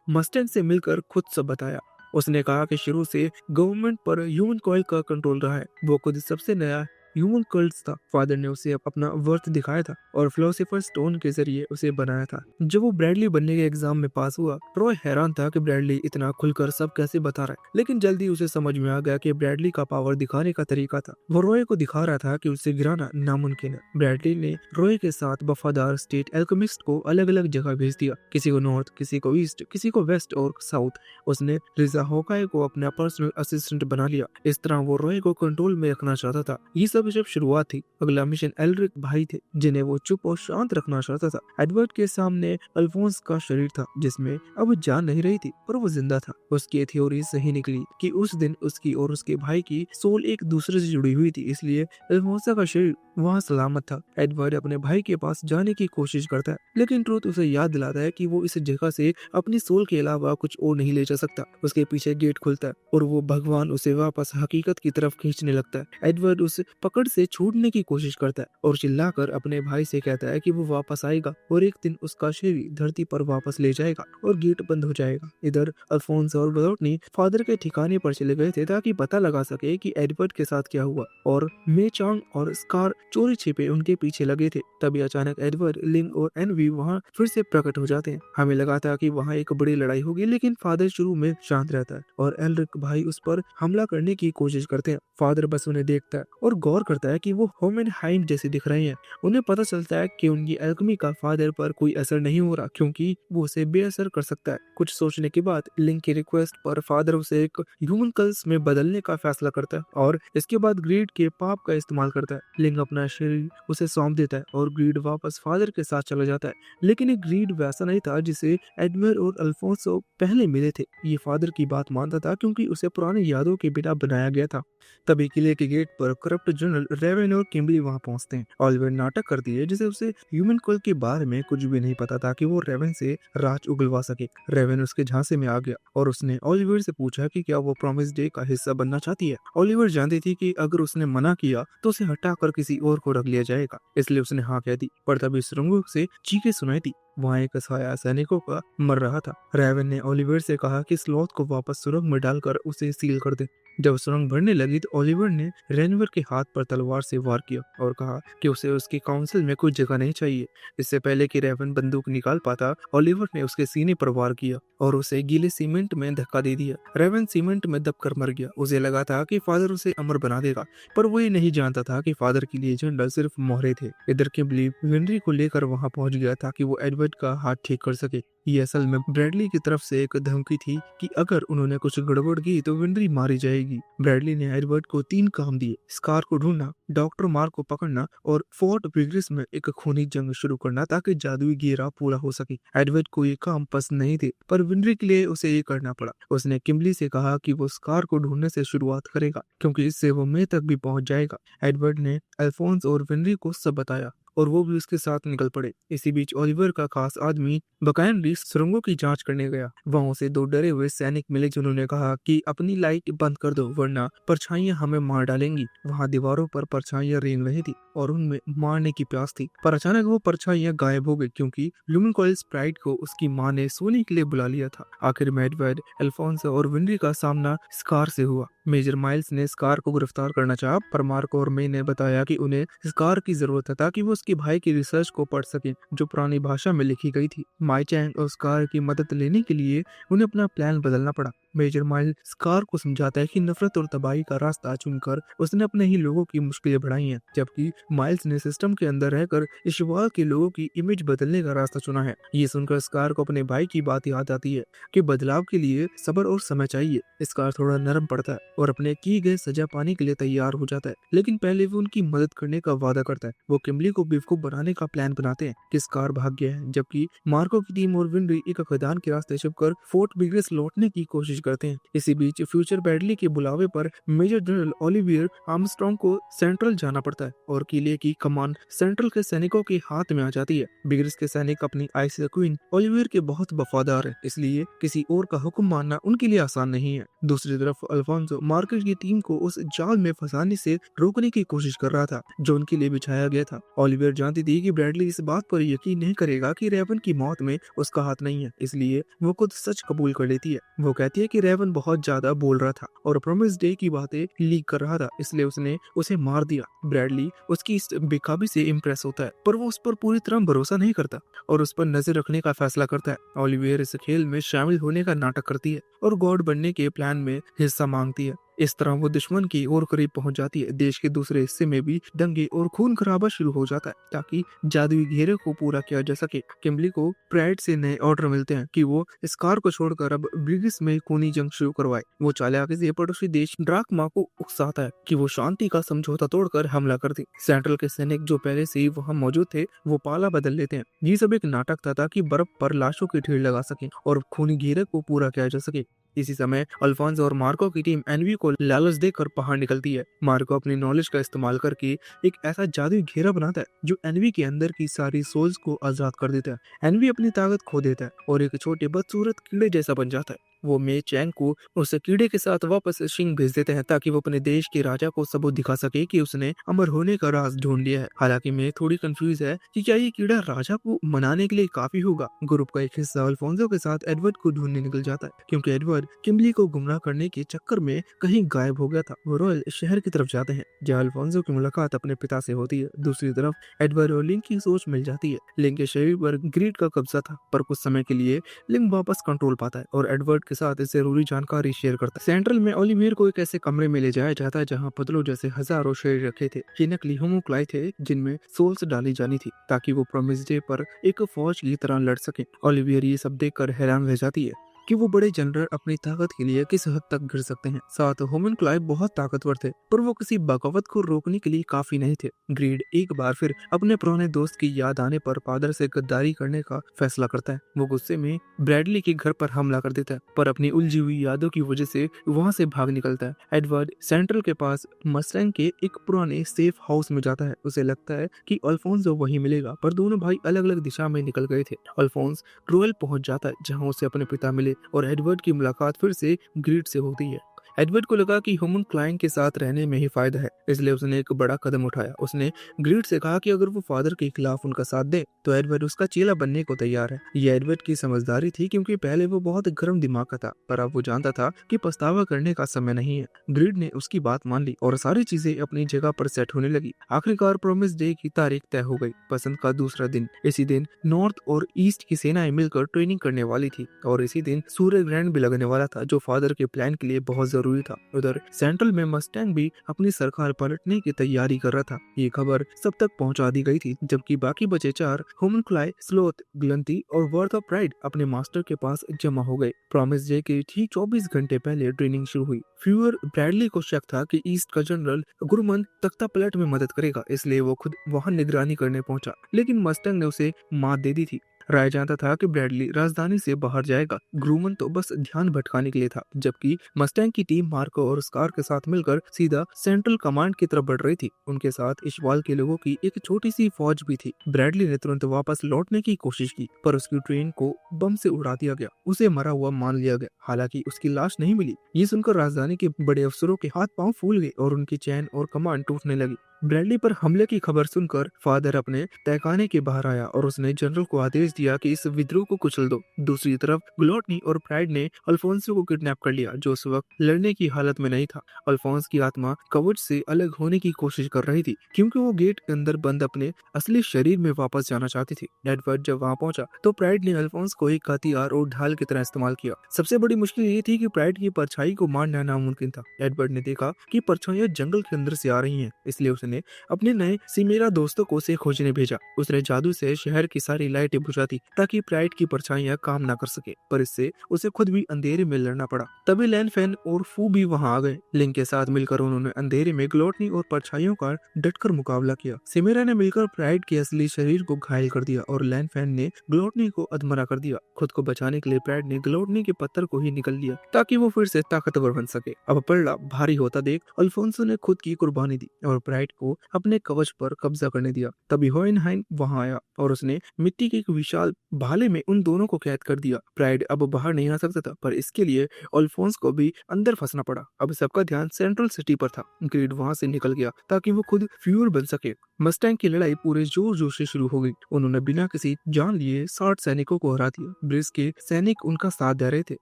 मस्टैंग से मिलकर खुद सब बताया। उसने कहा कि शुरू से गवर्नमेंट पर ह्यूमन कॉइल का कंट्रोल रहा है। वो खुद सबसे नया ह्यूमन कल्ट्स था। फादर ने उसे अपना वर्थ दिखाया था और फिलोसोफर स्टोन के जरिए उसे बनाया था। जब वो ब्रैडली बनने के एग्जाम में पास हुआ, रॉय हैरान था कि ब्रैडली इतना खुलकर सब कैसे बता रहा है, लेकिन जल्दी उसे समझ में आ गया कि ब्रैडली का पावर दिखाने का तरीका था। वो रॉय को दिखा रहा था कि उसे गिराना नामुमकिन है। ब्रैडली ने रॉय के साथ वफादार स्टेट एल्केमिस्ट को अलग अलग जगह भेज दिया, किसी को नॉर्थ, किसी को ईस्ट, किसी को वेस्ट और साउथ। उसने रिजा होकाई को अपना पर्सनल असिस्टेंट बना लिया। इस तरह वो रॉय को कंट्रोल में रखना चाहता था। ये सब अभी जब शुरुआत थी। अगला मिशन एल्रिक भाई थे, जिन्हें वो चुप और शांत रखना चाहता था। एडवर्ड के सामने अल्फोंस का शरीर था, जिसमें अब जान नहीं रही थी, पर वो जिंदा था। उसकी थ्योरी सही निकली कि उस दिन उसकी और उसके भाई की सोल एक दूसरे से जुड़ी हुई थी, इसलिए अल्फोंसा का शरीर वहाँ सलामत था। एडवर्ड अपने भाई के पास जाने की कोशिश करता है, लेकिन ट्रूथ उसे याद दिलाता है कि वो इस जगह से अपनी सोल के अलावा कुछ और नहीं ले जा सकता। उसके पीछे गेट खुलता है और वो भगवान उसे वापस हकीकत की तरफ खींचने लगता है। एडवर्ड उस पकड़ से छूटने की कोशिश करता है और चिल्लाकर अपने भाई से कहता है कि वो वापस आएगा और एक दिन उसका शरीर धरती पर वापस ले जाएगा और गेट बंद हो जाएगा। इधर अल्फोंस और बलोटनी फादर के ठिकाने पर चले गए थे ताकि पता लगा सके कि एडवर्ड के साथ क्या हुआ, और मे चांग और स्कार चोरी छिपे उनके पीछे लगे थे। तभी अचानक एडवर्ड, लिंग और एनवी वहाँ फिर से प्रकट हो जाते हैं। हमें लगा था कि वहाँ एक बड़ी लड़ाई होगी, लेकिन फादर शुरू में शांत रहता है और एल्रिक भाई उस पर हमला करने की कोशिश करते हैं। फादर बस उन्हें देखता है और गौर करता है कि वो होमेनहाइम जैसे दिख रहे हैं। उन्हें पता चलता है कि उनकी एल्केमी का फादर पर कोई असर नहीं हो रहा, क्योंकि वो उसे बेअसर कर सकता है। कुछ सोचने के बाद लिंक की रिक्वेस्ट पर फादर उसे एक ह्यूमन कल्स में बदलने का फैसला करता है और इसके बाद ग्रीड के पाप का इस्तेमाल करता है। लिंक अपना शरीर उसे सौंप देता है और ग्रीड वापस फादर के साथ चला जाता है, लेकिन ये ग्रीड वैसा नहीं था जिसे एडवर्ड और अल्फोंसो पहले मिले थे। ये फादर की बात मानता था क्योंकि उसे पुरानी यादों के बिना बनाया गया था। तभी किले के गेट पर करप्ट जनरल रेवन और किम्बली वहां पहुंचते हैं। ऑलिवर नाटक करती है जिसे उसे ह्यूमन कुल के बारे में कुछ भी नहीं पता था कि वो रेवन से राज उगलवा सके। रेवन उसके झांसे में आ गया और उसने ऑलिवर से पूछा कि क्या वो प्रॉमिस डे का हिस्सा बनना चाहती है। ऑलिवर जानती थी कि अगर उसने मना किया तो उसे हटाकर किसी और को रख लिया जाएगा, इसलिए उसने हाँ कह दी। पर तभी सुरंगों से चीखें सुनाई दी। वहाँ एक साया सैनिकों का मर रहा था। रेवन ने ओलिवर से कहा कि स्लॉथ को वापस सुरंग में डालकर उसे सील कर दे। जब सुरंग भरने लगी तो ओलिवर ने रेनवर के हाथ पर तलवार से वार किया और कहा कि उसे उसकी काउंसिल में कोई जगह नहीं चाहिए। इससे पहले कि रेवन बंदूक निकाल पाता, ओलिवर ने उसके सीने पर वार किया और उसे गीले सीमेंट में धक्का दे दिया। रेवन सीमेंट में दबकर मर गया। उसे लगा था कि फादर उसे अमर बना देगा, पर वो ये नहीं जानता था कि फादर के लिए जनरल सिर्फ मोहरे थे। इधर किम्बली विनरी को लेकर वहां पहुंच गया ताकि वो एडवर्ड का हाथ ठीक कर सके। ये असल में ब्रैडली की तरफ से एक धमकी थी कि अगर उन्होंने कुछ गड़बड़ की तो विनरी मारी जाएगी। ब्रैडली ने एडवर्ड को 3 काम दिए: स्कार को ढूंढना, डॉक्टर मार्क को पकड़ना और फोर्ट विग्रिस में एक खूनी जंग शुरू करना ताकि जादुई घेरा पूरा हो सके। एडवर्ड को ये काम पसंद नहीं थे, पर विनरी के लिए उसे ये करना पड़ा। उसने किम्बली से कहा कि वो स्कार को ढूंढने से शुरुआत करेगा, क्योंकि इससे वो मे तक भी पहुंच जाएगा। एडवर्ड ने अल्फोंस और विनरी को सब बताया और वो भी उसके साथ निकल पड़े। इसी बीच ओलिवर का खास आदमी बकायन रीस सुरंगों की जांच करने गया। वहां उसे 2 डरे हुए सैनिक मिले जिन्होंने कहा कि अपनी लाइट बंद कर दो वरना परछाइयां हमें मार डालेंगी। वहां दीवारों पर परछाइयां रेंग रही थी और उनमें मारने की प्यास थी, पर अचानक वो परछाइयां गायब हो गई क्योंकि ल्यूमिनकॉइल स्प्राइट को उसकी माँ ने सोने के लिए बुला लिया था। आखिर में एडवर्ड, अल्फोंसो और विनरी का सामना स्कार से हुआ। मेजर माइल्स ने स्कार को गिरफ्तार करना चाहा, पर मार्को और मे ने बताया कि उन्हें स्कार की जरूरत है ताकि वो उसके भाई की रिसर्च को पढ़ सके जो पुरानी भाषा में लिखी गई थी। माई चैंग और स्कार की मदद लेने के लिए उन्हें अपना प्लान बदलना पड़ा। मेजर माइल स्कार को समझाता है कि नफरत और तबाही का रास्ता चुनकर उसने अपने ही लोगों की मुश्किलें बढ़ाई हैं, जबकि माइल्स ने सिस्टम के अंदर रहकर इशवाल के लोगों की इमेज बदलने का रास्ता चुना है। ये सुनकर स्कार को अपने भाई की बात याद आती है कि बदलाव के लिए सब्र और समय चाहिए। स्कार थोड़ा नरम पड़ता है और अपने किए गए सजा पाने के लिए तैयार हो जाता है, लेकिन पहले वो उनकी मदद करने का वादा करता है। वो किम्बली को बेवकूफ बनाने का प्लान बनाते हैं कि स्कार भाग गया है, जबकि मार्को की टीम और विनरी एक खदान के रास्ते छुपकर फोर्ट विग्रेस लौटने की कोशिश करते हैं। इसी बीच फ्यूचर बैडली के बुलावे पर मेजर जनरल ओलिवियर आर्मस्ट्रांग को सेंट्रल जाना पड़ता है और किले की कमान सेंट्रल के सैनिकों के हाथ में आ जाती है। विग्रेस के सैनिक अपनी आइस क्वीन ओलिवियर के बहुत वफादार है, इसलिए किसी और का हुक्म मानना उनके लिए आसान नहीं है। दूसरी तरफ अल्फोंसो मार्केट की टीम को उस जाल में फंसाने से रोकने की कोशिश कर रहा था जो उनके लिए बिछाया गया था। ओलिवियर जानती थी कि ब्रैडली इस बात पर यकीन नहीं करेगा कि रेवन की मौत में उसका हाथ नहीं है, इसलिए वो खुद सच कबूल कर लेती है। वो कहती है कि रेवन बहुत ज्यादा बोल रहा था और प्रॉमिस डे की बातें लीक कर रहा था, इसलिए उसने उसे मार दिया। ब्रैडली उसकी इस बेकाबी से इम्प्रेस होता है, पर वो उस पर पूरी तरह भरोसा नहीं करता और उस पर नजर रखने का फैसला करता है। ओलिवियर इस खेल में शामिल होने का नाटक करती है और गॉड बनने के प्लान में हिस्सा मांगती है। इस तरह वो दुश्मन की और करीब पहुंच जाती है। देश के दूसरे हिस्से में भी दंगे और खून खराबा शुरू हो जाता है ताकि जादुई घेरे को पूरा किया जा सके। किम्बली को प्राइड से नए ऑर्डर मिलते हैं कि वो स्कार को छोड़कर अब ब्रिगिस में खूनी जंग शुरू करवाए। वो चालाकी से पड़ोसी देश ड्राकमा को उकसाता है कि वो शांति का समझौता तोड़कर हमला कर दे। सेंट्रल के सैनिक जो पहले से ही वहां मौजूद थे वो पाला बदल लेते हैं। ये सब एक नाटक था ताकि बर्फ पर लाशों की ढेर लगा सके और खूनी घेरे को पूरा किया जा सके। इसी समय अल्फोंसो और मार्को की टीम एनवी को लालच देकर बाहर निकलती है। मार्को अपनी नॉलेज का इस्तेमाल करके एक ऐसा जादुई घेरा बनाता है जो एनवी के अंदर की सारी सोल्स को आजाद कर देता है। एनवी अपनी ताकत खो देता है और एक छोटे बदसूरत कीड़े जैसा बन जाता है। वो मे चैंग को उस कीड़े के साथ वापस शिंग भेज देते हैं ताकि वो अपने देश के राजा को सबूत दिखा सके कि उसने अमर होने का राज ढूंढ लिया है। हालांकि मैं थोड़ी कंफ्यूज है कि क्या ये कीड़ा राजा को मनाने के लिए काफी होगा। ग्रुप का एक हिस्सा अल्फोंसो के साथ एडवर्ड को ढूंढने निकल जाता है क्योंकि एडवर्ड किम्बली को गुमराह करने के चक्कर में कहीं गायब हो गया था। वो रॉयल शहर की तरफ जाते हैं जहाँ अल्फोंसो की मुलाकात अपने पिता से होती है। दूसरी तरफ एडवर्ड और लिंक की सोच मिल जाती है। लिंक के शरीर पर ग्रीड का कब्जा था पर कुछ समय के लिए लिंक वापस कंट्रोल पाता है और एडवर्ड के साथ जरूरी जानकारी शेयर करता है। सेंट्रल में ओलिवियर को एक ऐसे कमरे में ले जाया जाता है जहाँ पतलों जैसे हजारों शरीर रखे थे। ये नकली होमोक्लाई थे जिनमें सोल्स डाली जानी थी ताकि वो प्रोमिस डे पर एक फौज की तरह लड़ सके। ओलिवियर ये सब देखकर हैरान रह जाती है कि वो बड़े जनरल अपनी ताकत के लिए किस हद तक गिर सकते हैं। साथ होमनक्लाई बहुत ताकतवर थे पर वो किसी बगावत को रोकने के लिए काफी नहीं थे। ग्रीड एक बार फिर अपने पुराने दोस्त की याद आने पर फादर से गद्दारी करने का फैसला करता है। वो गुस्से में ब्रैडली के घर पर हमला कर देता है पर अपनी उलझी हुई यादों की वजह से वहां से भाग निकलता है। एडवर्ड सेंट्रल के पास मस्टैंग के एक पुराने सेफ हाउस में जाता है। उसे लगता है कि अल्फोंसो वहीं मिलेगा पर दोनों भाई अलग अलग दिशा में निकल गए थे। अल्फोंस रोयल पहुंच जाता है जहां उसे अपने पिता मिले और एडवर्ड की मुलाकात फिर से ग्रीड से होती है। एडवर्ड को लगा कि ह्यूमन क्लाइंट के साथ रहने में ही फायदा है इसलिए उसने एक बड़ा कदम उठाया। उसने ग्रीड से कहा कि अगर वो फादर के खिलाफ उनका साथ दे तो एडवर्ड उसका चेला बनने को तैयार है। ये एडवर्ड की समझदारी थी क्योंकि पहले वो बहुत गर्म दिमाग का था पर अब वो जानता था कि पछतावा करने का समय नहीं है। ग्रीड ने उसकी बात मान ली और सारी चीजें अपनी जगह पर सेट होने लगी। आखिरकार प्रोमिस डे की तारीख तय हो गई। पसंद का दूसरा दिन। इसी दिन नॉर्थ और ईस्ट की सेनाएं मिलकर ट्रेनिंग करने वाली थी और इसी दिन सूर्य ग्रहण भी लगने वाला था जो फादर के प्लान के लिए बहुत जरूरी था। उधर सेंट्रल में मस्टैंग भी अपनी सरकार पलटने की तैयारी कर रहा था। ये खबर सब तक पहुंचा दी गई थी जबकि बाकी बचे चार होमनक्लाई, स्लोथ, ग्लंती और वर्थ ऑफ प्राइड अपने मास्टर के पास जमा हो गए। प्रॉमिस डे के ठीक 24 घंटे पहले ट्रेनिंग शुरू हुई। फ्यूअर ब्रैडली को शक था कि ईस्ट का जनरल गुरमन तख्ता पलट में मदद करेगा इसलिए वो खुद वहां निगरानी करने पहुंचा लेकिन मस्टैंग ने उसे मात दे दी थी। राय जानता था कि ब्रैडली राजधानी से बाहर जाएगा। ग्रूमन तो बस ध्यान भटकाने के लिए था जबकि मस्टैंग की टीम मार्को और स्कार के साथ मिलकर सीधा सेंट्रल कमांड की तरफ बढ़ रही थी। उनके साथ इशवाल के लोगों की एक छोटी सी फौज भी थी। ब्रैडली ने तुरंत वापस लौटने की कोशिश की पर उसकी ट्रेन को बम से उड़ा दिया गया। उसे मरा हुआ मान लिया गया हालांकि उसकी लाश नहीं मिली। ये सुनकर राजधानी के बड़े अफसरों के हाथ पांव फूल गए और उनकी चैन और कमांड टूटने लगी। ब्रैडली पर हमले की खबर सुनकर फादर अपने तहखाने के बाहर आया और उसने जनरल को आदेश दिया कि इस विद्रोह को कुचल दो। दूसरी तरफ ग्लोटनी और प्राइड ने अल्फोंसो को किडनैप कर लिया जो उस वक्त लड़ने की हालत में नहीं था। अल्फोंस की आत्मा कवच से अलग होने की कोशिश कर रही थी क्योंकि वो गेट के अंदर बंद अपने असली शरीर में वापस जाना चाहती थी। एडवर्ड जब वहां पहुंचा तो प्राइड ने अल्फोंस को एक हथियार और ढाल की तरह इस्तेमाल किया। सबसे बड़ी मुश्किल ये थी कि प्राइड की परछाई को मारना नामुमकिन था। एडवर्ड ने देखा कि परछाइयां जंगल के अंदर से आ रही हैं इसलिए उसने अपने नए सिमेरा दोस्तों को उसे खोजने भेजा। उसने जादू से शहर की सारी लाइटें बुझा दी ताकि प्राइड की परछाइयां काम ना कर सके पर इससे उसे खुद भी अंधेरे में लड़ना पड़ा। तभी लैन फैन और फू भी वहां आ गए। लिंक के साथ मिलकर उन्होंने अंधेरे में ग्लोटनी और परछाइयों का डटकर मुकाबला किया। सिमेरा ने मिलकर प्राइड के असली शरीर को घायल कर दिया और लैन फैन ने ग्लोटनी को अधमरा कर दिया। खुद को बचाने के लिए प्राइड ने ग्लोटनी के पत्थर को ही निकल लिया ताकि वो फिर से ताकतवर बन सके। अब पलड़ा भारी होता देख अल्फोंसो ने खुद की कुर्बानी दी और प्राइड को अपने कवच पर कब्जा करने दिया। तभी होइनहाइम वहां आया और उसने मिट्टी के एक विशाल भाले में उन दोनों को कैद कर दिया। प्राइड अब बाहर नहीं आ सकता था पर इसके लिए अल्फोंस को भी अंदर फंसना पड़ा। अब सबका ध्यान सेंट्रल सिटी पर था। ग्रीड वहां से निकल गया ताकि वो खुद फ्यूअर बन सके। मस्टैंग की लड़ाई पूरे जोर जोर से शुरू हो गई। उन्होंने बिना किसी जान लिए 60 सैनिकों को हरा दिया। ब्रिज के सैनिक उनका साथ दे रहे थे।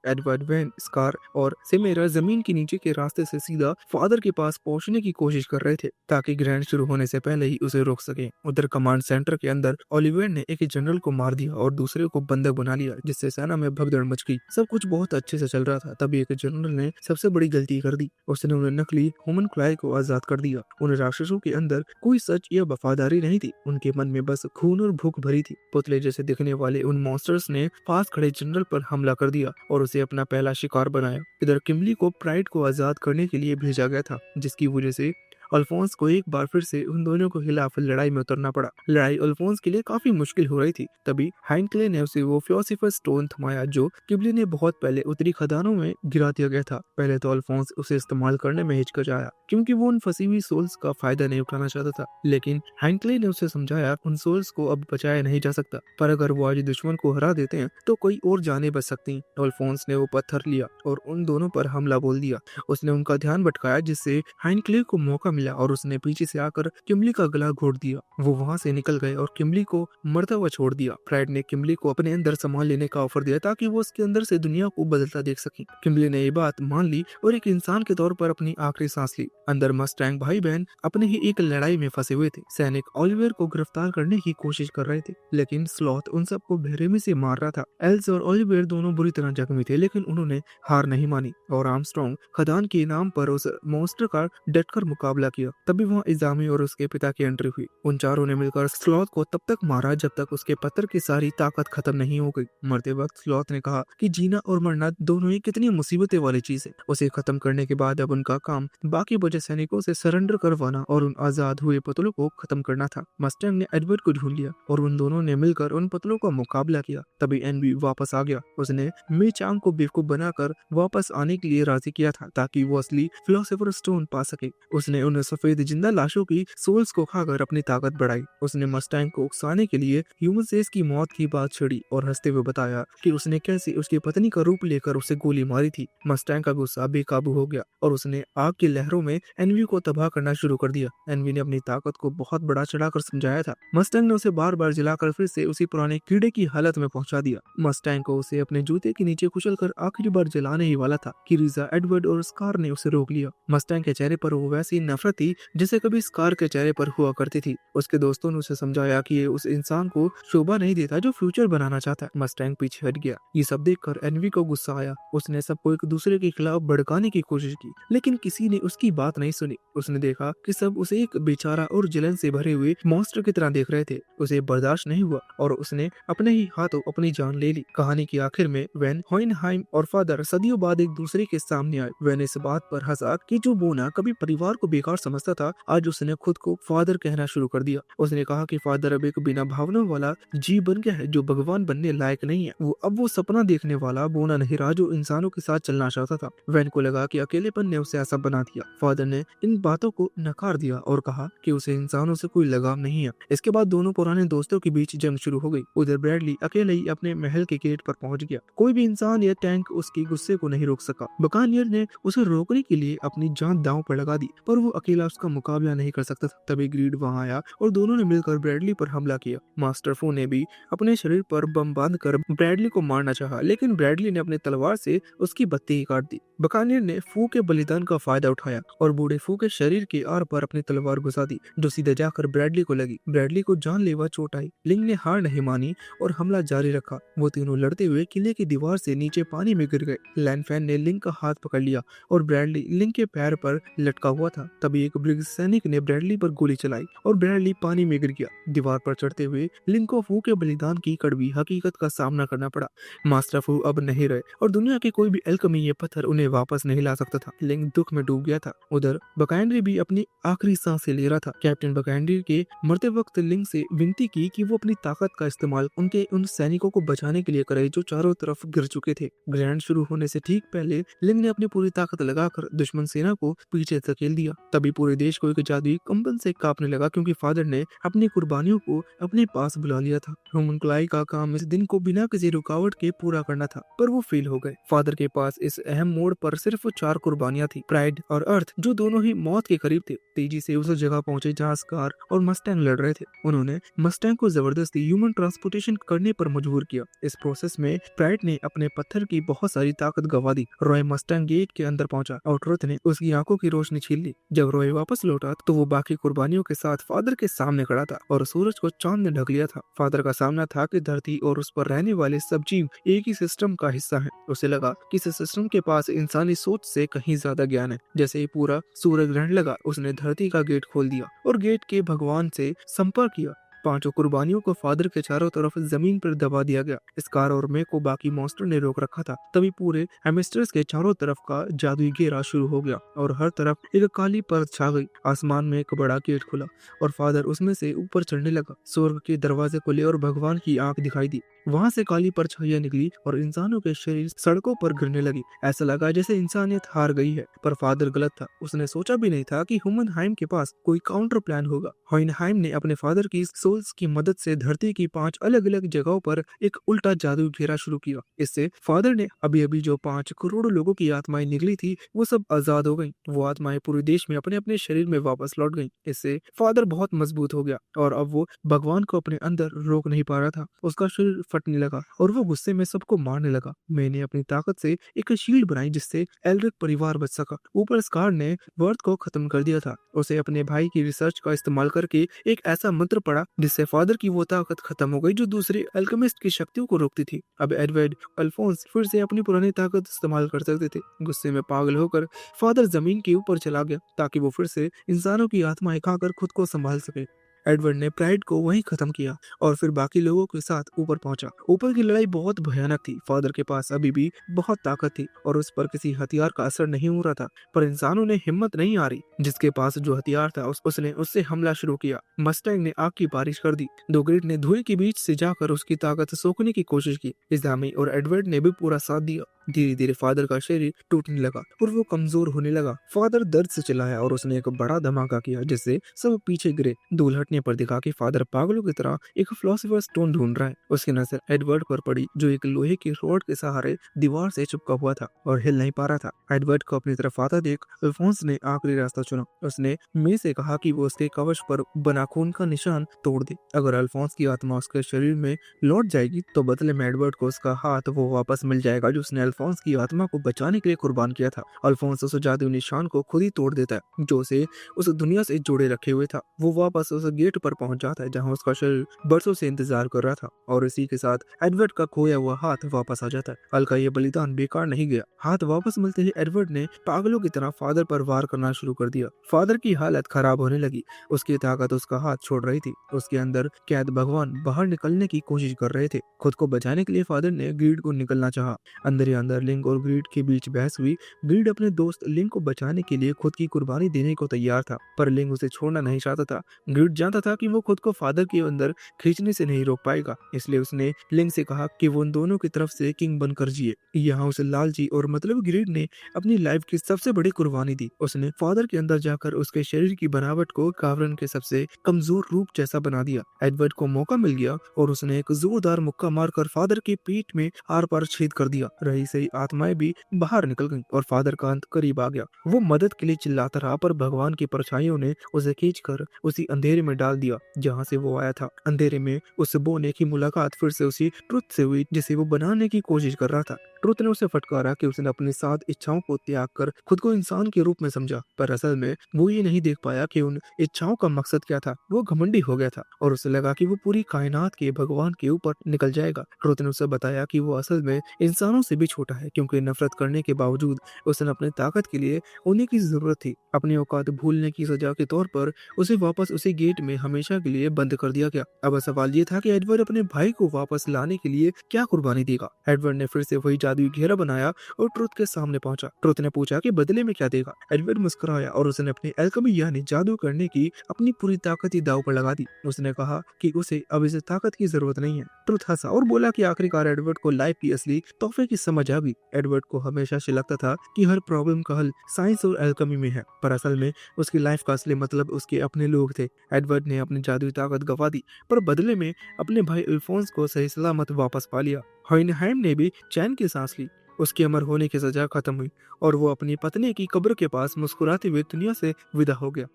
एडवर्ड, वैन, स्कार और सिमेरा जमीन के नीचे के रास्ते से सीधा फादर के पास पहुंचने की कोशिश कर रहे थे ताकि ग्रहण शुरू होने से पहले ही उसे रोक सके। उधर कमांड सेंटर के अंदर ओलिवियर ने एक जनरल को मार दिया। दिया और दूसरे को बंधक बना लिया, जिससे सेना में भगदड़ मच गई। सब कुछ बहुत अच्छे से चल रहा था, तभी एक जनरल ने सबसे बड़ी गलती कर दी। उसने उन्हें नकली ह्यूमन क्लाई को आजाद कर दिया। उन राक्षसों के अंदर कोई सच या वफादारी नहीं थी, उनके मन में बस खून और भूख भरी थी। पुतले जैसे दिखने वाले उन मॉन्स्टर्स ने पास खड़े जनरल पर हमला कर दिया और उसे अपना पहला शिकार बनाया। इधर किमली को प्राइड को आजाद करने के लिए भेजा गया था, जिसकी वजह से अल्फोंस को एक बार फिर से उन दोनों के खिलाफ लड़ाई में उतरना पड़ा। लड़ाई अल्फोंस के लिए काफी मुश्किल हो रही थी। तभी हाइंक्ले ने उसे वो फिलोसोफर स्टोन थमाया जो किबली ने बहुत पहले उत्तरी खदानों में गिरा दिया गया था। पहले तो अल्फोंस उसे इस्तेमाल करने में हिचकिचाया, क्योंकि वो उन फंसी हुई सोल्स का फायदा नहीं उठाना चाहता था। लेकिन हाइंक्ले ने उसे समझाया उन सोल्स को अब बचाया नहीं जा सकता, पर अगर वो आज दुश्मन को हरा देते हैं तो कोई और जाने बच सकती हैं। अल्फोंस ने वो पत्थर लिया और उन दोनों पर हमला बोल दिया। उसने उनका ध्यान भटकाया, जिससे हाइंक्ले को मौका मिला और उसने पीछे से आकर किमली का गला घोट दिया। वो वहां से निकल गए और किमली को मरता हुआ छोड़ दिया। प्राइड ने किमली को अपने अंदर संभाल लेने का ऑफर दिया ताकि वो उसके अंदर से दुनिया को बदलता देख सके। किमली ने ये बात मान ली और एक इंसान के तौर पर अपनी आखिरी सांस ली। अंदर मस्टैंग भाई बहन अपने ही एक लड़ाई में फंसे हुए थे। सैनिक ओलिवर को गिरफ्तार करने की कोशिश कर रहे थे, लेकिन स्लॉथ उन सबको बेरहमी से मार रहा था। एल्स और ओलिवर दोनों बुरी तरह जख्मी थे, लेकिन उन्होंने हार नहीं मानी और आर्मस्ट्रॉन्ग खदान के नाम पर उस मॉन्स्टर का डटकर मुकाबला किया। तभी वहाँ इजामी और उसके पिता की एंट्री हुई। उन चारों ने मिलकर स्लॉथ को तब तक मारा जब तक उसके पत्थर की सारी ताकत खत्म नहीं हो गई। मरते वक्त स्लॉथ ने कहा कि जीना और मरना दोनों ही कितनी मुसीबतें वाली चीज है। उसे खत्म करने के बाद अब उनका काम बाकी बचे सैनिकों से सरेंडर करवाना और उन आजाद हुए पुतलों को खत्म करना था। मस्टैंग ने एडवर्ड को ढूंढ लिया और उन दोनों ने मिलकर उन पुतलों का मुकाबला किया। तभी एनवी वापस आ गया। उसने मी चांग को बेवकूफ बनाकर वापस आने के लिए राजी किया था ताकि वो असली फिलोसोफर स्टोन पा सके। उसने उन सफेद जिंदा लाशों की सोल्स को खाकर अपनी ताकत बढ़ाई। उसने मस्टैंग को उकसाने के लिए ह्यूमन सेस की मौत की बात छेड़ी और हंसते हुए बताया कि उसने कैसे उसकी पत्नी का रूप लेकर उसे गोली मारी थी। मस्टैंग का गुस्सा बेकाबू हो गया और उसने आग की लहरों में एनवी को तबाह करना शुरू कर दिया। एनवी ने अपनी ताकत को बहुत बड़ा चढ़ाकर समझाया था। मस्टैंग ने उसे बार बार जलाकर फिर से उसी पुराने कीड़े की हालत में पहुंचा दिया। मस्टैंग को उसे अपने जूते के नीचे कुचलकर आखिरी बार जलाने ही वाला था कि रीजा, एडवर्ड और स्कार ने उसे रोक लिया। मस्टैंग के चेहरे पर वो वैसी नफरत थी जैसे कभी स्कार के चेहरे पर हुआ करती थी। उसके दोस्तों ने उसे समझाया कि ये उस इंसान को शोभा नहीं देता जो फ्यूचर बनाना चाहता है। मस्टैंग पीछे हट गया। ये सब देखकर एनवी को गुस्सा आया। उसने सबको एक दूसरे के खिलाफ भड़काने की कोशिश की, लेकिन किसी ने उसकी बात नहीं सुनी। उसने देखा कि सब उसे एक बेचारा और जलन से भरे हुए मॉन्स्टर की तरह देख रहे थे। उसे बर्दाश्त नहीं हुआ और उसने अपने ही हाथों अपनी जान ले ली। कहानी के आखिर में वेन, होइनहाइम और फादर सदियों बाद एक दूसरे के सामने आए। वेन इस बात पर हंसा कि जो बोना कभी परिवार को बेकार समझता था, आज उसने खुद को फादर कहना शुरू कर दिया। उसने कहा कि फादर अब एक बिना भावनाओं वाला जीव बन गया है जो भगवान बनने लायक नहीं है। वो सपना देखने वाला बोना नहीं रहा जो इंसानों के साथ चलना चाहता था। वैन को लगा कि अकेलेपन ने उसे ऐसा बना दिया। फादर ने इन बातों को नकार दिया और कहा कि उसे इंसानों से कोई लगाव नहीं है। इसके बाद दोनों पुराने दोस्तों के बीच जंग शुरू हो गई। उधर ब्रैडली अकेले ही अपने महल के गेट पर पहुंच गया। कोई भी इंसान या टैंक उसके गुस्से को नहीं रोक सका। बकानियर ने उसे रोकने के लिए अपनी जान दांव पर लगा दी, पर वो अकेला उसका मुकाबला नहीं कर सकता था। तभी ग्रीड वहां आया और दोनों ने मिलकर ब्रैडली पर हमला किया। मास्टर फू ने भी अपने शरीर पर बम बांधकर ब्रैडली को मारना चाहा, लेकिन ब्रैडली ने अपने तलवार से उसकी बत्ती ही काट दी। बकानियर ने फू के बलिदान का फायदा उठाया और बूढ़े फू के शरीर के आर पर अपनी तलवार घुसा दी, जो सीधे जाकर ब्रैडली को लगी। ब्रैडली को जानलेवा चोट आई। लिंग ने हार नहीं मानी और हमला जारी रखा। वो तीनों लड़ते हुए किले की दीवार से नीचे पानी में गिर गए। लैनफैन ने लिंग का हाथ पकड़ लिया और ब्रैडली लिंग के पैर पर लटका हुआ था। तभी एक ब्रिग्स सैनिक ने ब्रैडली पर गोली चलाई और ब्रैडली पानी में गिर गया। दीवार पर चढ़ते हुए लिंग को फू के बलिदान की कड़वी हकीकत का सामना करना पड़ा। मास्टर फू अब नहीं रहे और दुनिया के कोई भी एल्केमी या पत्थर उन्हें वापस नहीं ला सकता था। लिंग दुख में डूब गया था। उधर बकांड्री भी अपनी आखिरी सांसें ले रहा था। कैप्टन बकांड्री के मरते वक्त लिंग से विनती की कि वो अपनी ताकत का इस्तेमाल उनके उन सैनिकों को बचाने के लिए करे जो चारों तरफ गिर चुके थे। ग्रैंड शुरू होने से ठीक पहले लिंग ने अपनी पूरी ताकत लगाकर दुश्मन सेना को पीछे धकेल दिया। तभी पूरे देश को एक जादुई कंपन से कांपने लगा, क्योंकि फादर ने अपनी कुर्बानियों को अपने पास बुला लिया था। होमनक्लाई का काम इस दिन को बिना किसी रुकावट के पूरा करना था, पर वो फेल हो गए। फादर के पास इस अहम मोड़ पर सिर्फ 4 कुर्बानियां थी। प्राइड और अर्थ, जो दोनों ही मौत के करीब थे, तेजी से उस जगह पहुंचे जहां स्कार और मस्टैंग लड़ रहे थे। उन्होंने मस्टैंग को जबरदस्ती ह्यूमन ट्रांसपोर्टेशन करने पर मजबूर किया। इस प्रोसेस में प्राइड ने अपने पत्थर की बहुत सारी ताकत गवा दी। रॉय मस्टैंग गेट के अंदर पहुंचा और ट्रुथ ने उसकी आंखों की रोशनी छीन ली। जब जब रॉय वापस लौटा तो वो बाकी कुर्बानियों के साथ फादर के सामने खड़ा था और सूरज को चांद ने ढक लिया था। फादर का सामना था कि धरती और उस पर रहने वाले सब जीव एक ही सिस्टम का हिस्सा है। उसे लगा कि इस सिस्टम के पास इंसानी सोच से कहीं ज्यादा ज्ञान है। जैसे ही पूरा सूर्य ग्रहण लगा, उसने धरती का गेट खोल दिया और गेट के भगवान से संपर्क किया। पांचों कुर्बानियों को फादर के चारों तरफ जमीन पर दबा दिया गया। स्कार और मे को बाकी मॉन्स्टर ने रोक रखा था। तभी पूरे हेमिस्टर्स के चारों तरफ का जादुई घेरा शुरू हो गया और हर तरफ एक काली परत छा गई। आसमान में एक बड़ा गेट खुला और फादर उसमें से ऊपर चढ़ने लगा। स्वर्ग के दरवाजे खुले और भगवान की आंख दिखाई दी। वहां से काली परछाइयां निकली और इंसानों के शरीर सड़कों पर गिरने लगी। ऐसा लगा जैसे इंसानियत हार गई है, पर फादर गलत था। उसने सोचा भी नहीं था कि ह्यूमनहाइम के पास कोई काउंटर प्लान होगा। होइनहाइम ने अपने फादर की सोल्स की मदद से धरती की 5 अलग अलग जगहों पर एक उल्टा जादू घेरा शुरू किया। इससे फादर ने अभी अभी जो 5 करोड़ लोगों की आत्माएं निकली थी, वो सब आजाद हो गईं। वो आत्माएं पूरे देश में अपने अपने शरीर में वापस लौट गईं। इससे फादर बहुत मजबूत हो गया और अब वो भगवान को अपने अंदर रोक नहीं पा रहा था। उसका शरीर फटने लगा और वो गुस्से में सबको मारने लगा। मैंने अपनी ताकत से एक शील्ड बनाई जिससे एल्रिक परिवार बच सका। ऊपर स्कार ने वर्थ को खत्म कर दिया था। उसे अपने भाई की रिसर्च का इस्तेमाल करके एक ऐसा मंत्र पड़ा जिससे फादर की वो ताकत खत्म हो गई जो दूसरे अल्केमिस्ट की शक्तियों को रोकती थी। अब एडवर्ड अल्फोंस फिर से अपनी पुरानी ताकत इस्तेमाल कर सकते थे। गुस्से में पागल होकर फादर जमीन के ऊपर चला गया ताकि वो फिर से इंसानों की आत्माएं खाकर खुद को संभाल सके। एडवर्ड ने प्राइड को वहीं खत्म किया और फिर बाकी लोगों के साथ ऊपर पहुंचा। ऊपर की लड़ाई बहुत भयानक थी। फादर के पास अभी भी बहुत ताकत थी और उस पर किसी हथियार का असर नहीं हो रहा था, पर इंसानों ने हिम्मत नहीं आ रही। जिसके पास जो हथियार था उसने उससे हमला शुरू किया। मस्टैंग ने आग की बारिश कर दी। दो ग्रेट ने धुएं के बीच से जाकर उसकी ताकत सोखने की कोशिश की। इस्लामी और एडवर्ड ने भी पूरा साथ दिया। धीरे धीरे फादर का शरीर टूटने लगा और वो कमजोर होने लगा। फादर दर्द से चिल्लाया और उसने एक बड़ा धमाका किया जिससे सब पीछे गिरे। धूल हटने पर दिखा कि फादर पागलों की तरह एक फिलोसोफर स्टोन ढूंढ रहा है। उसकी नजर एडवर्ड पर पड़ी जो एक लोहे की रोड के सहारे दीवार से चिपका हुआ था और हिल नहीं पा रहा था। एडवर्ड को अपनी तरफ आता देख अल्फोंस ने आखिरी रास्ता चुना। उसने मे से कहा कि वो उसके कवच पर बना खून का निशान तोड़ दे। अगर अल्फोंस की आत्मा उसके शरीर में लौट जाएगी तो बदले में एडवर्ड को उसका हाथ वो वापस मिल जाएगा जो उसने अल्फोंस की आत्मा को बचाने के लिए कुर्बान किया था। अल्फोंस उस जादुई निशान को खुद ही तोड़ देता है जो उसे उस दुनिया से जोड़े रखे हुए था। वो वापस उस गेट पर पहुंच जाता है जहां उसका शरीर बरसों से इंतजार कर रहा था और इसी के साथ एडवर्ड का खोया हुआ हाथ वापस आ जाता है। हल का ये बलिदान बेकार नहीं गया। हाथ वापस मिलते ही एडवर्ड ने पागलों की तरह फादर पर वार करना शुरू कर दिया। फादर की हालत खराब होने लगी। उसकी ताकत उसका हाथ छोड़ रही थी। उसके अंदर कैद भगवान बाहर निकलने की कोशिश कर रहे थे। खुद को बचाने के लिए फादर ने ग्रीड को निकलना चाहा। अंदर ही अंदर लिंक और ग्रीड के बीच बहस हुई। ग्रीड अपने दोस्त लिंक को बचाने के लिए खुद की कुर्बानी देने को तैयार था, पर लिंक उसे छोड़ना नहीं चाहता था। ग्रीड जानता था कि वो खुद को फादर के अंदर खींचने से नहीं रोक पाएगा, इसलिए उसने लिंक से कहा कि वो उन दोनों की तरफ से किंग बनकर जिए। यहाँ उसे लालची और मतलब ग्रीड ने अपनी लाइफ की सबसे बड़ी कुर्बानी दी। उसने फादर के अंदर जाकर उसके शरीर की बनावट को कावरन के सबसे कमजोर रूप जैसा बना दिया। एडवर्ड को मौका मिल गया और उसने एक जोरदार मुक्का मारकर फादर की पीठ में आर पार छेद कर दिया। रही सही आत्माएं भी बाहर निकल गईं और फादर का अंत करीब आ गया। वो मदद के लिए चिल्लाता रहा, पर भगवान की परछाइयों ने उसे खींचकर उसी अंधेरे में डाल दिया जहाँ से वो आया था। अंधेरे में उस बोने की मुलाकात फिर से उसी ट्रुथ से हुई जिसे वो बनाने की कोशिश कर रहा था। ट्रुथ ने उसे फटकारा कि उसने अपनी 7 इच्छाओं को त्याग कर खुद को इंसान के रूप में समझा, पर असल में वो ये नहीं देख पाया कि उन इच्छाओं का मकसद क्या था। वो घमंडी हो गया था और उसे लगा कि वो पूरी कायनात के भगवान के ऊपर निकल जाएगा। ट्रुथ ने उसे बताया कि वो असल में इंसानों से भी छोटा है, क्योंकि नफरत करने के बावजूद उसने अपनी ताकत के लिए उन्हीं की जरूरत थी। अपनी औकात भूलने की सजा के तौर पर उसे वापस उसी गेट में हमेशा के लिए बंद कर दिया गया। अब सवाल ये था कि एडवर्ड अपने भाई को वापस लाने के लिए क्या कुर्बानी देगा। एडवर्ड ने फिर से वही जादुई घेरा बनाया और ट्रुथ के सामने पहुंचा। ट्रुथ ने पूछा कि बदले में क्या देगा। एडवर्ड मुस्कुराया और उसने अपनी एल्केमी यानी जादू करने की अपनी पूरी ताकत ही दांव पर लगा दी। उसने कहा कि उसे अब इस ताकत की जरूरत नहीं है। ट्रुथ हंसा और बोला कि आखिरकार एडवर्ड को लाइफ की असली तोहफे की समझ आ गई। एडवर्ड को हमेशा से लगता था कि हर प्रॉब्लम का हल साइंस और एल्केमी में है, पर असल में उसकी लाइफ का असली मतलब उसके अपने लोग थे। एडवर्ड ने अपनी जादुई ताकत गवा दी, पर बदले में अपने भाई अल्फोंस को सही सलामत वापस पा लिया। होइनहाइम ने भी चैन की सांस ली। उसके अमर होने की सजा खत्म हुई और वो अपनी पत्नी की कब्र के पास मुस्कुराते हुए दुनिया से विदा हो गया।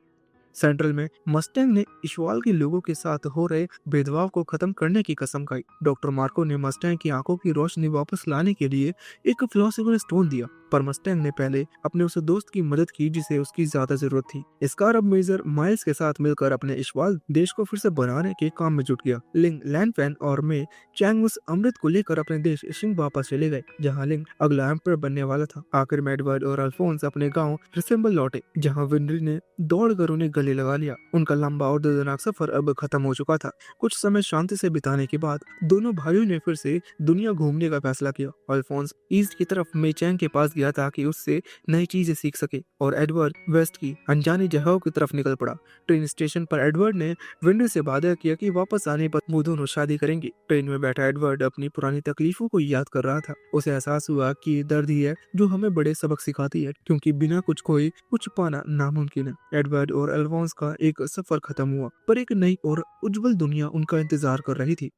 सेंट्रल में मस्टैंग ने इशवाल के लोगों के साथ हो रहे भेदभाव को खत्म करने की कसम खाई। डॉक्टर मार्को ने मस्टैंग की आंखों की रोशनी वापस लाने के लिए एक फिलोसोफर स्टोन दिया पर मस्टैंग ने पहले अपने उस दोस्त की मदद की जिसे उसकी ज्यादा जरूरत थी। स्कार अब मेजर माइल्स के साथ मिलकर अपने इश्वाल देश को फिर से बनाने के काम में जुट गया। लिंग, लैनफैन और मे चैंग उस अमृत को लेकर अपने देश शिंग वापस चले गए, जहां लिंग अगला एम्पर बनने वाला था। आखिर में एडवर्ड और अल्फोंस अपने गांव रिसेम्बल लौटे, जहां विनरी ने दौड़कर उन्हें गले लगा लिया। उनका लंबा और दर्दनाक सफर अब खत्म हो चुका था। कुछ समय शांति से बिताने के बाद दोनों भाइयों ने फिर से दुनिया घूमने का फैसला किया। अल्फोंस ईस्ट की तरफ मेचैंग के पास गया ताकि उससे नई चीजें सीख सके, और एडवर्ड वेस्ट की अनजानी जगहों की तरफ निकल पड़ा। ट्रेन स्टेशन पर एडवर्ड ने विंडो से वादा किया कि वापस आने पर वो दोनों शादी करेंगे। ट्रेन में बैठा एडवर्ड अपनी पुरानी तकलीफों को याद कर रहा था। उसे एहसास हुआ कि दर्द ही है जो हमें बड़े सबक सिखाती है, क्योंकि बिना कुछ खोए कुछ पाना नामुमकिन है। एडवर्ड और अल्फोंस का एक सफर खत्म हुआ, पर एक नई और उज्जवल दुनिया उनका इंतजार कर रही थी।